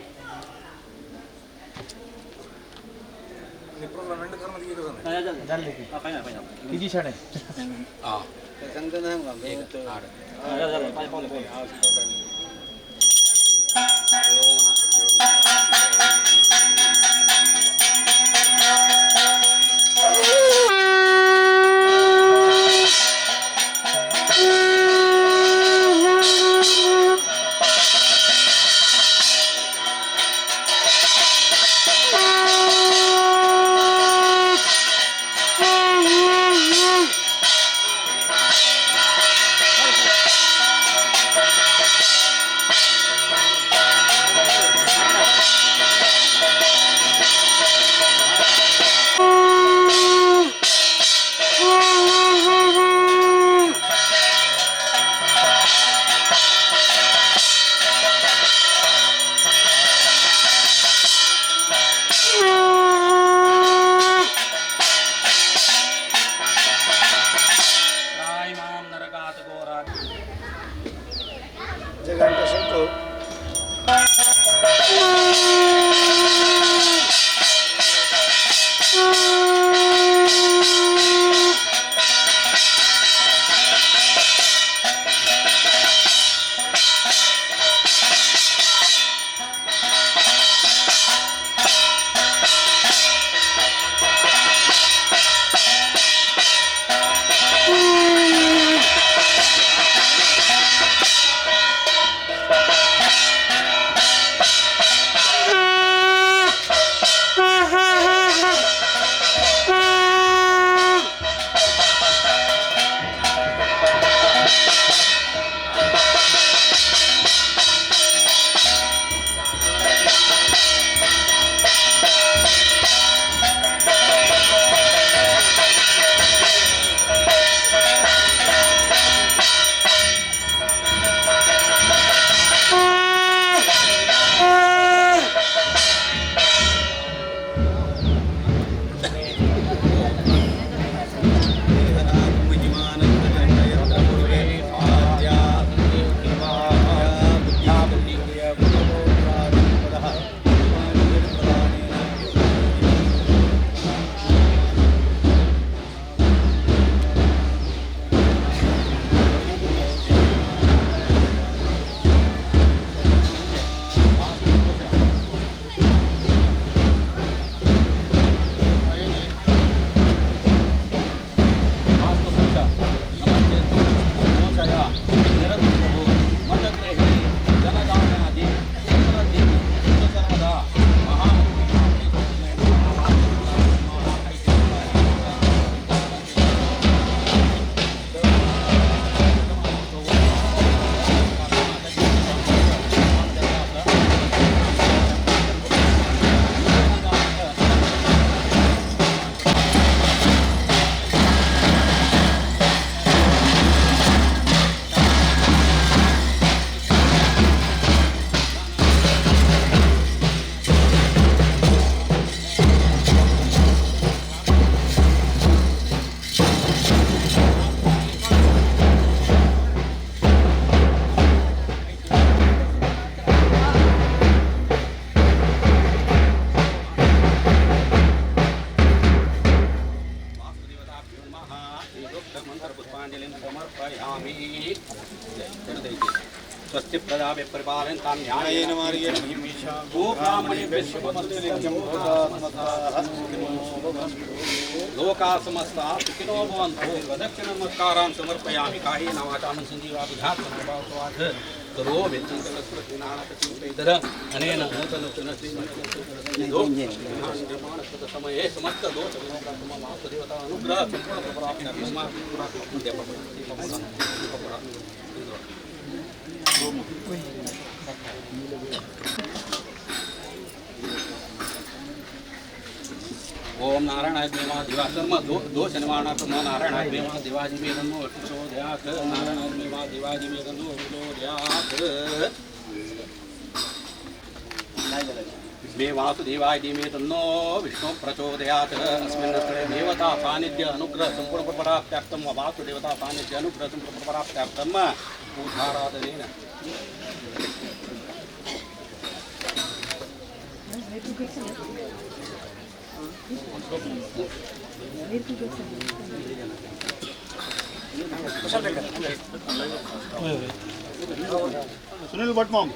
समर्पयामि स्वस्ति प्रजाभ्यः परिपालयन्तां न्यायेन मार्गेण गोब्राह्मणेभ्यः शुभमस्तु लोकाः समस्ताः सुखिनो भवन्तु प्रदक्षिणनमस्कारान् समर्पयामि कायेन वाचा मनसेन्द्रियैर्वा बुद्ध्या करोमि यत् अनेन नूतनसमये समस्तदोषविनाशदेवता अनुग्रह ओम नारायणाय देवा दिवाकर्म दोष निवारणार्थम नारायणाय देवा दिवाजी मेदन्नो प्रचोदयात् नारायणाय देवा दिवाजी मेदन्नो प्रचोदयात् मे वासुदेवाय धीमे तन्नो विष्णु प्रचोदयात् अस्मिन् स्थले देवता सान्निध्य अनुग्रह संपूर्ण प्राप्त्यार्थं वासुदेवता सान्निध्य अनुग्रह संपूर्ण प्राप्त्यार्थं पूजाराधनेन
सुनील भटमाम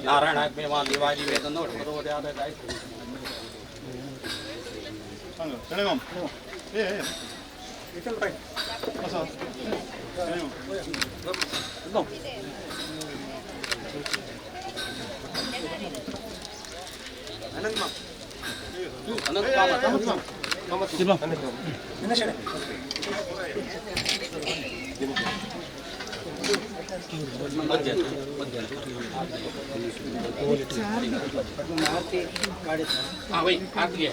नारायणाग्मे मा देवाजी वेदनो प्रचोदयात्
शनिमाम विठल राय असं
हाँ वही आती है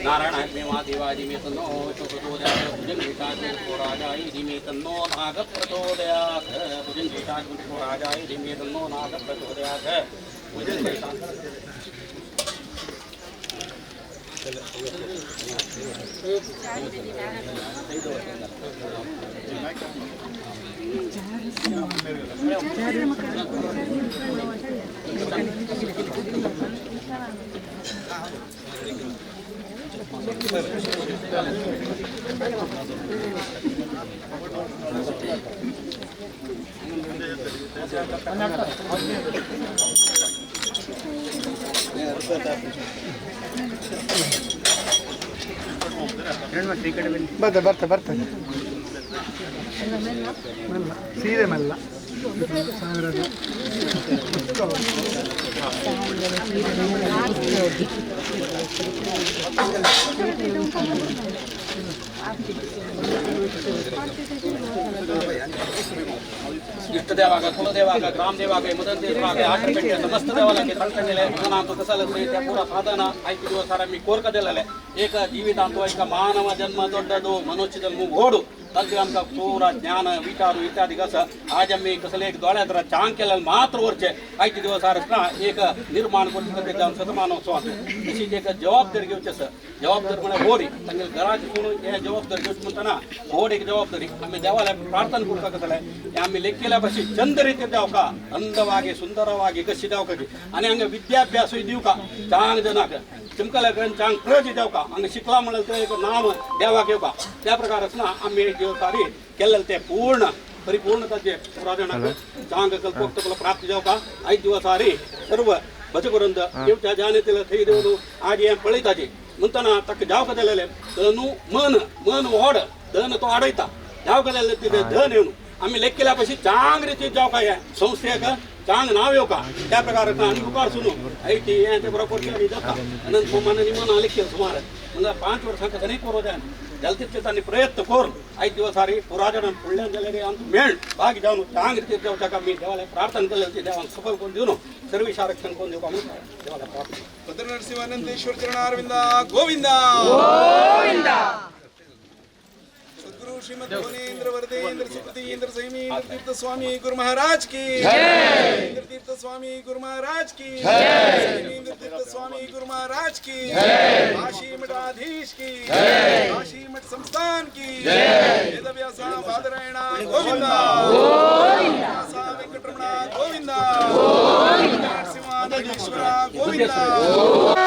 नारायणाय मे मा देवाजी मे तन्नो प्रचोदयात् भुजङ्गीटाग्निको राजाय धीमे तन्नो नाग प्रचोदयात् भुजङ्गीटाग्निको राजाय धीमे तन्नो नाग प्रचोदयात्
ಬರ್ತಾ ಸೀರೆ ಮೆಲ್ಲ
इष्ट देवाग कुल देवाग ग्राम देवाग मुदन देवाग आठपेटे समस्त देवालयाचे तळकंडले नाम कसल पूरा साधन ಐದು ದಿವಸ मी कोरकदेले एक जीवितांतो एक मानव जन्म दोड्डದು मनुष्य जन्म ओडु तद्य आमका पूरा ज्ञान विचार इत्यादि कस आज आम्ही कसले एक दोळ्यातर चांकेला मात्र वरचे ಐದು दिवस आरसना एक निर्माण करते जाऊन शतमानोत्सव तशी एक जबाबदारी घेऊचे सर जबाबदारी म्हणे होरी तांगे घराची कोण हे जबाबदारी घेऊच म्हणताना होड एक जबाबदारी आम्ही देवाला प्रार्थना करता कसले आम्ही लेखीला बशी चंद ರೀತಿ देव का अंदवागे सुंदरवागे कशी देव कशी आणि अंग विद्याभ्यास देऊ का चांग जनाक चिमकला ग्रंथ चांग प्रजी देव का अंग शिकला म्हणल तर एक नाम देवा घेऊ का त्या प्रकारच ना आम्ही दिवसारी केलेलं ते पूर्ण परिपूर्णताचे पुराजनाक चांग कल्पोक्त प्राप्त देव का 5 दिवसारी सर्व भजपुरंद देवच्या जानेतील थई देवनु आज हे पळिताचे म्हणताना तक जाव कदलेले तनु मन मन ओढ दन तो आडयता जाव कदलेले ते धन येऊन आम्ही लेखकेल्यापाशी चांग रीती जाव काय संस्थेक चांग नाव येऊ का त्या प्रकारात आणि उकार सुनू ऐटी यांचे बरोबर केली जाता अनंत सोमान निमन आले की सुमार म्हणजे 5 वर्षांचा गणित करू द्या जलतीचे त्यांनी प्रयत्न करून 5 दिवसारी पुराजन पुढल्या गेलेले आमचं मेळ बाकी जाऊन चांग रीती देवच्या का मी देवाला प्रार्थना केली ती देवाला सफल कोण देऊ सर्व आरक्षण कोण देऊ का देवाला प्रार्थना
भद्र नरसिंहानंदेश्वर चरणारविंद गोविंदा गोविंदा सद्गुरु श्रीमद भुवनेन्द्र वरदेन्द्र सुकृतीन्द्र सैमी इंद्र तीर्थ स्वामी गुरु महाराज की इंद्र तीर्थ स्वामी गुरु महाराज की इंद्र तीर्थ स्वामी गुरु महाराज की काशी मठाधीश की काशी मठ संस्थान की वेद व्यास बादरायण गोविंद व्यास वेंकटरमण गोविंद नरसिंह गोविंद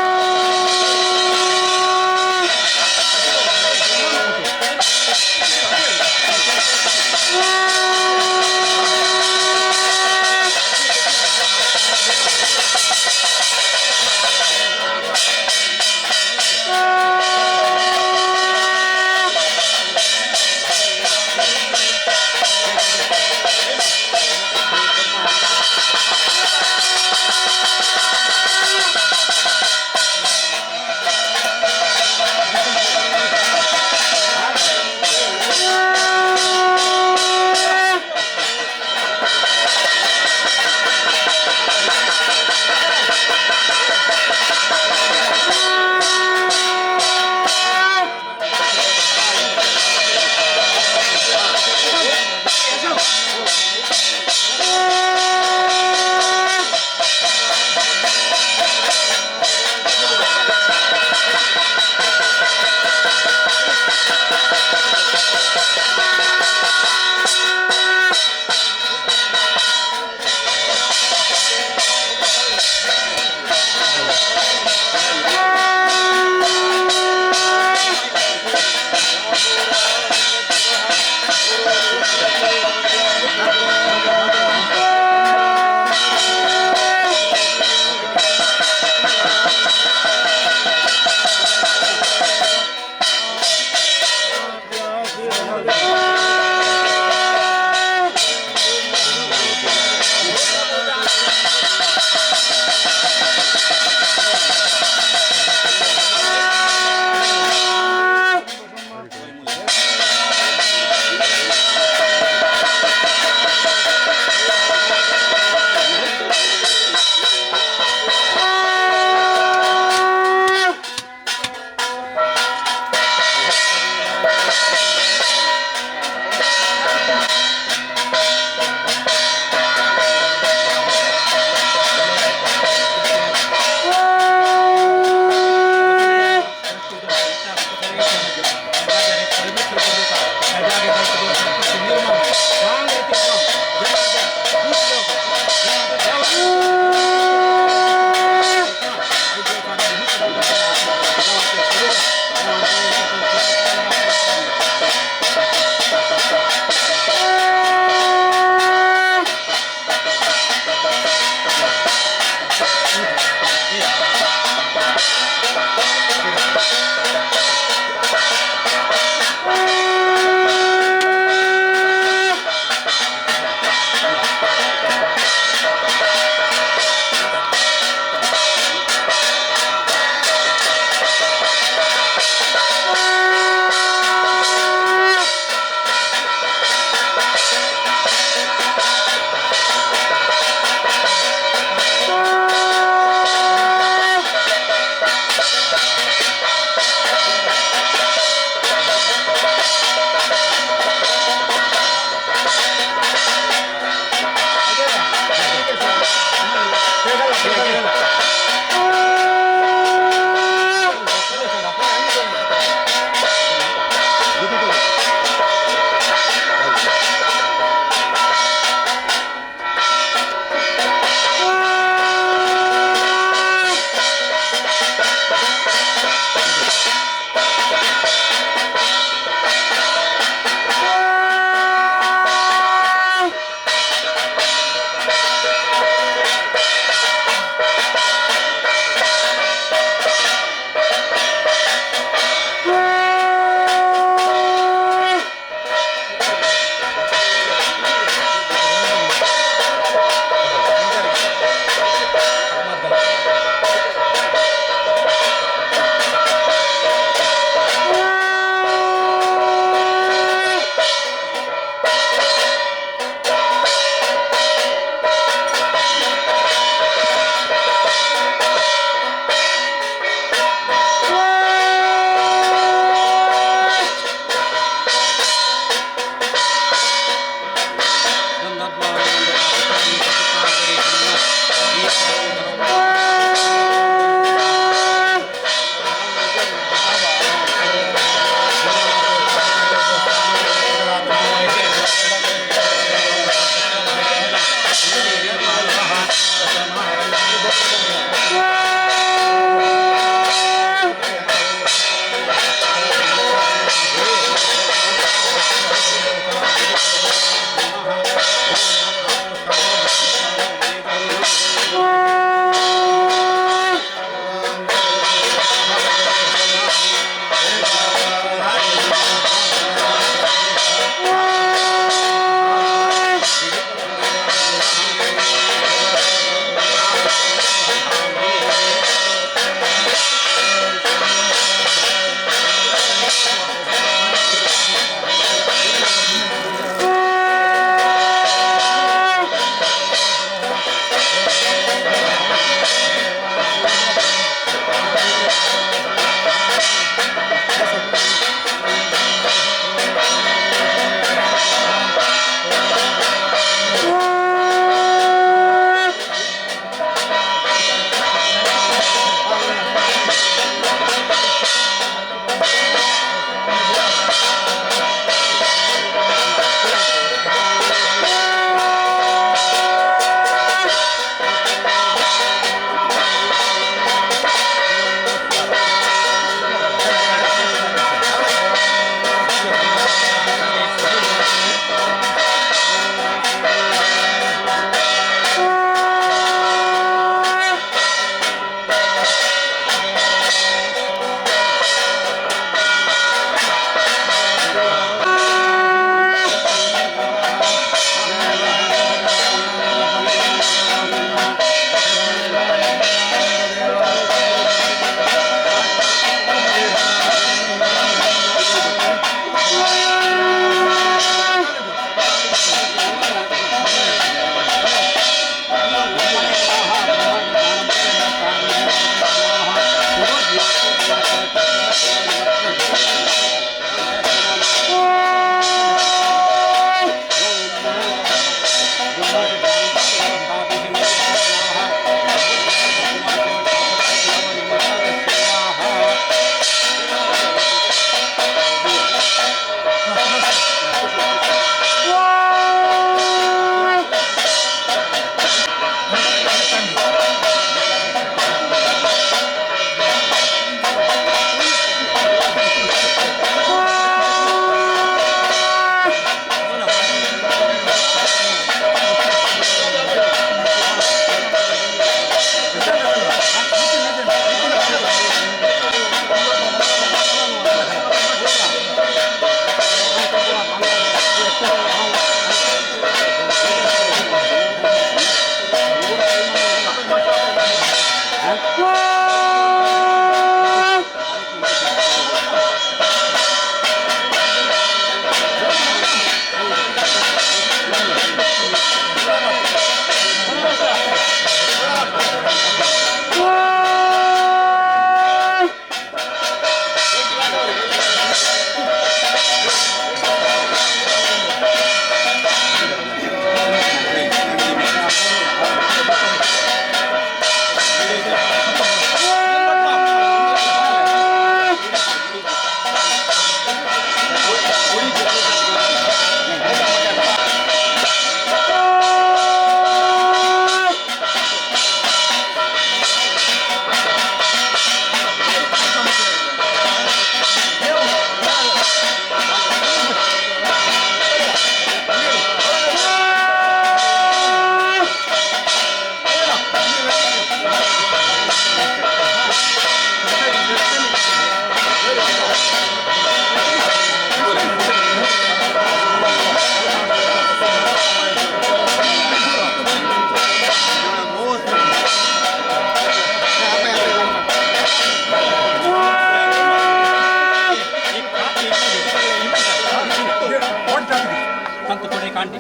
ಶಾಂತಿ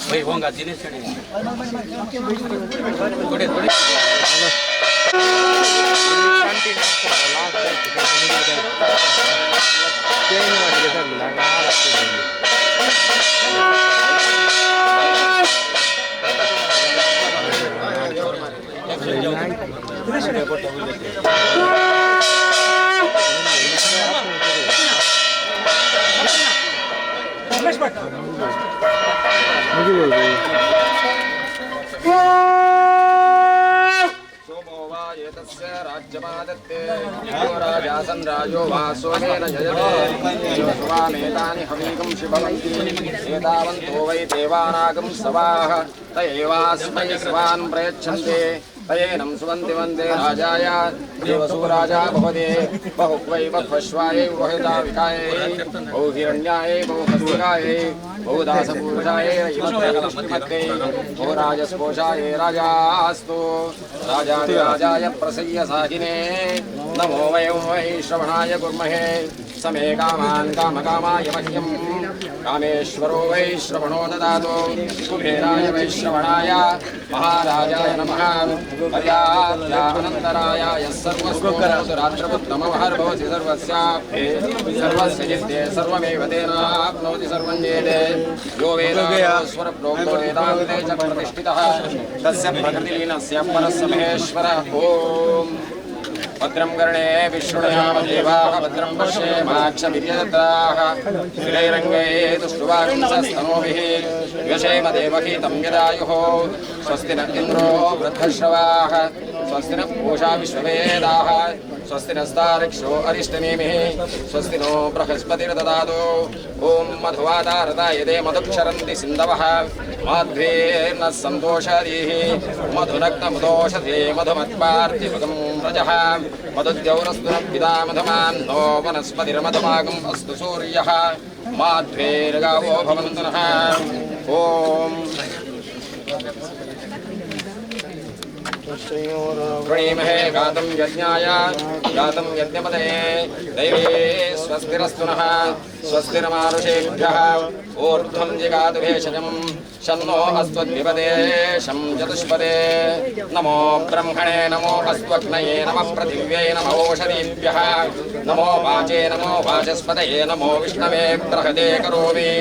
ಭೈ ಹೋಂಗ ದಿನೇಶ್ ಕೊಡಿ ಕೊಡಿ
राज्यमादत्ते राजासन् राजो वा सोमेन जयते स्वामेतानि हवीकं शिववन्ति एतावन्तो वै देवानागं सवाः त एवास्मै सर्वान् प्रयच्छन्ते तयेनं सुवन्ति वन्दे राजाय देवसु राजा भवते बहुक्वै बह्वश्वायै बहुधाविकायै बहुहिरण्यायै बहुहस्तिकायै बहुदासपूजायै बहुराजस्पोषायै राजास्तु राजाय प्रसय्य साहिने नमो वयं वै श्रवणाय कुर्महे समे कामान् कामकामाय मह्यं कामेश्वरो वै श्रवणो ददातु कुबेराय वै श्रवणाय महाराजाय नमः अनन्तराय यः सर्वस्वरात्रमुत्तममहर्भवति सर्वस्याप्ते सर्वस्य जित्ते सर्वमेव तेनाप्नोति सर्वं जेते यो वेदास्वरप्रोक्तो वेदान्ते च प्रतिष्ठितः तस्य प्रकृतिलीनस्य परस्य महेश्वरः ॐ भद्रं कर्णे विष्णुयाम देवाः भद्रं पश्येमाक्षभिर्यजत्राः स्थिरैरङ्गैः तुष्टुवांसस्तनोभिः व्यशेम देवही तं यदायुः स्वस्ति न इन्द्रो वृद्धश्रवाः स्वस्ति न पूषा विश्ववेदाः स्वस्ति नस्तारिक्षो अरिष्टनेमिः स्वस्ति नो बृहस्पतिर्ददातु ॐ मधुवादारताय यदे मधुक्षरन्ति सिन्धवः माध्वेर्नः सन्तोषादीः मधुनक्तमुदोषधे मधुमत्पार्थिभगं रजः मधुद्यौरस्तु नः पिता मधुमान्नो वनस्पतिर्मधुमागम् अस्तु सूर्यः माध्वेर्गावो भवन्तु नः ॐ प्रणीमहे गातं यज्ञाय गातं यज्ञपदये दैवे स्वस्तिरस्तु नः स्वस्तिर्मानुषेभ्यः ऊर्ध्वं जिगातु भेषजं शन्नो अस्त्वद्विपदे शं चतुष्पदे नमो ब्रह्मणे नमो अस्त्वग्नये नमः पृथिव्यै नमो ओषधीभ्यः नमो वाचे नमो वाचस्पतये नमो विष्णवे बृहदे करोमि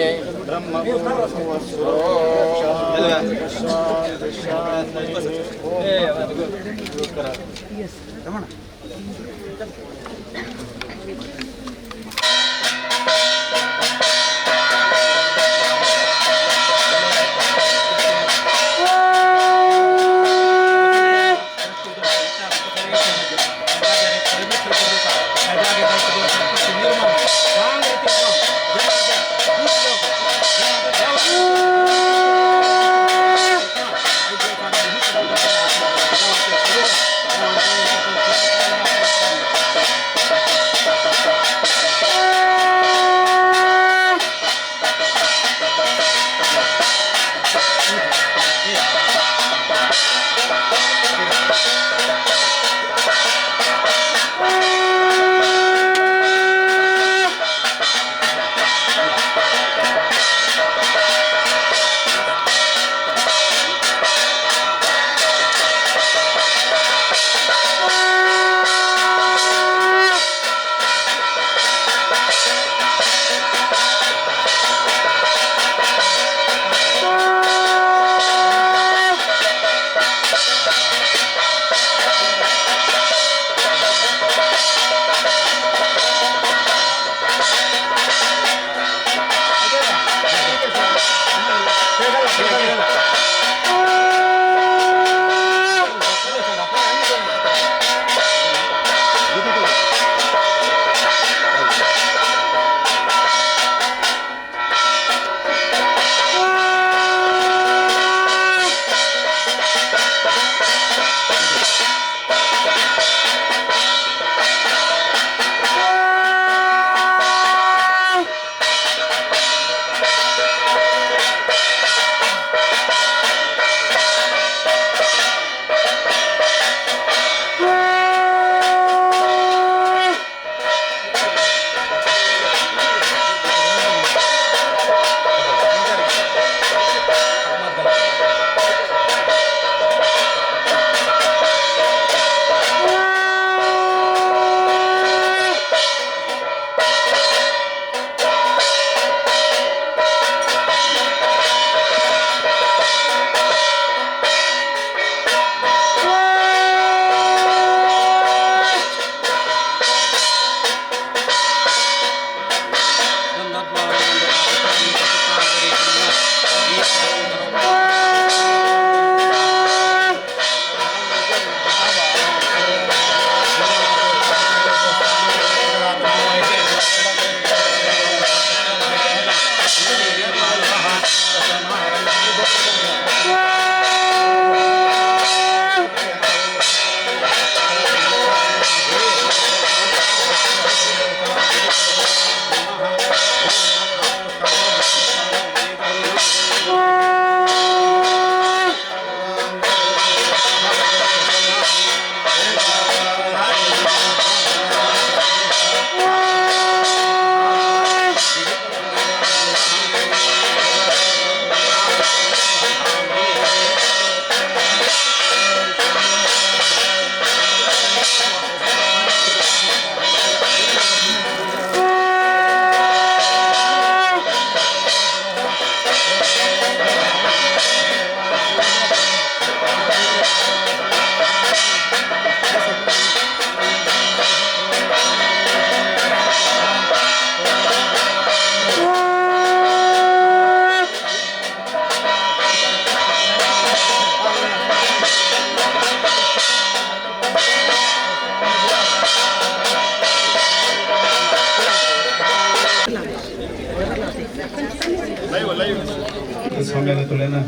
स्वाम्याला तुला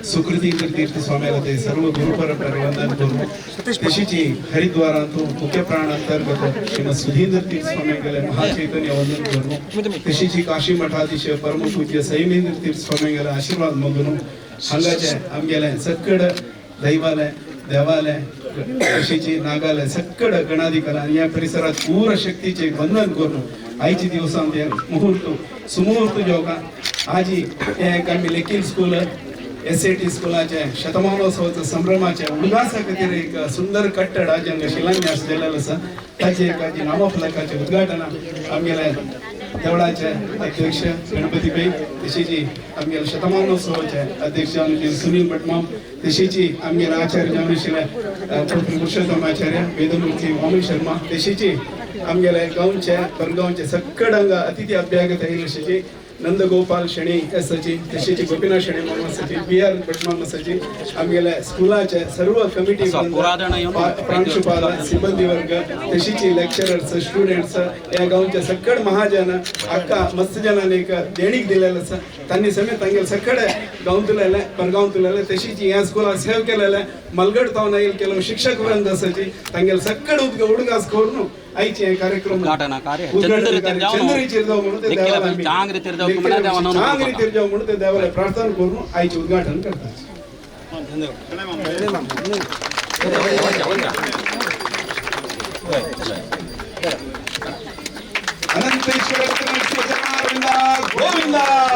सुकृती तीर्थ स्वाम्याला ते सर्व गुरु परंपरे वंदन करू तशीची हरिद्वारांतून मुख्य प्राण अंतर्गत श्रीमद सुधींद्र तीर्थ स्वामी गेले महाचैतन्य वंदन करू तशीची काशी मठाधीश परमपूज्य सैमेंद्र तीर्थ स्वामी गेले आशीर्वाद मागून हांगाचे आमगेले सक्कड दैवालय देवालय तशीची नागालय सक्कड गणाधिकार आणि या परिसरात पूर्ण शक्तीचे वंदन करून आयची दिवसांत मुहूर्त सुमुहूर्त जोगा आजी एक आम्ही लेखील स्कूल SAT स्कूलाचे शतमानोत्सवाच्या संभ्रमाच्या उल्हासा खातीर एक सुंदर कट्टड आज हांगा शिलान्यास केलेलो आसा ताचे एक नामफलकाचे उद्घाटन आमगेले देवळाचे अध्यक्ष गणपती भाई तशीची आमगेले शतमानोत्सवाचे अध्यक्ष जावन सुनील भटमाम तशीची आमगेले आचार्य जावन आशिल्ले पुरुषोत्तम आचार्य वेदमूर्ती वामन शर्मा तशीची आमगेले गांवचे परगांवचे सक्कड हांगा अतिथी अभ्यागत आयिल्ले अशीची नंदगोपाल शेणी सची तशीची गोपीनाथ शेणी मामा सची BR भटमाम सची आमगेले स्कुलाचे सर्व कमिटी प्रांशुपाल सिब्बंदी वर्ग तशीची लेक्चरर्स स्टुडंट्स या गांवचे सक्कड महाजन अक्का मस्त जनांनी एक देणीक दिलेलं आसा तांणी समेत तांगेले सक्कड गांवतलेले परगांवतलेले तशीची ह्या स्कुलाक सेव केलेले मलगड तावन आयिल्ले केलो शिक्षक वृंद आसाची तांगेले सक्कड उडगास करून आयचे हे कार्यक्रम चंद्रीचेर जावं म्हणून ते देवाला आमी चांगरी तीर जावं म्हणून ते देवाला प्रार्थना करून आयचे उद्घाटन करतात अनंत ईश्वर गोविंदा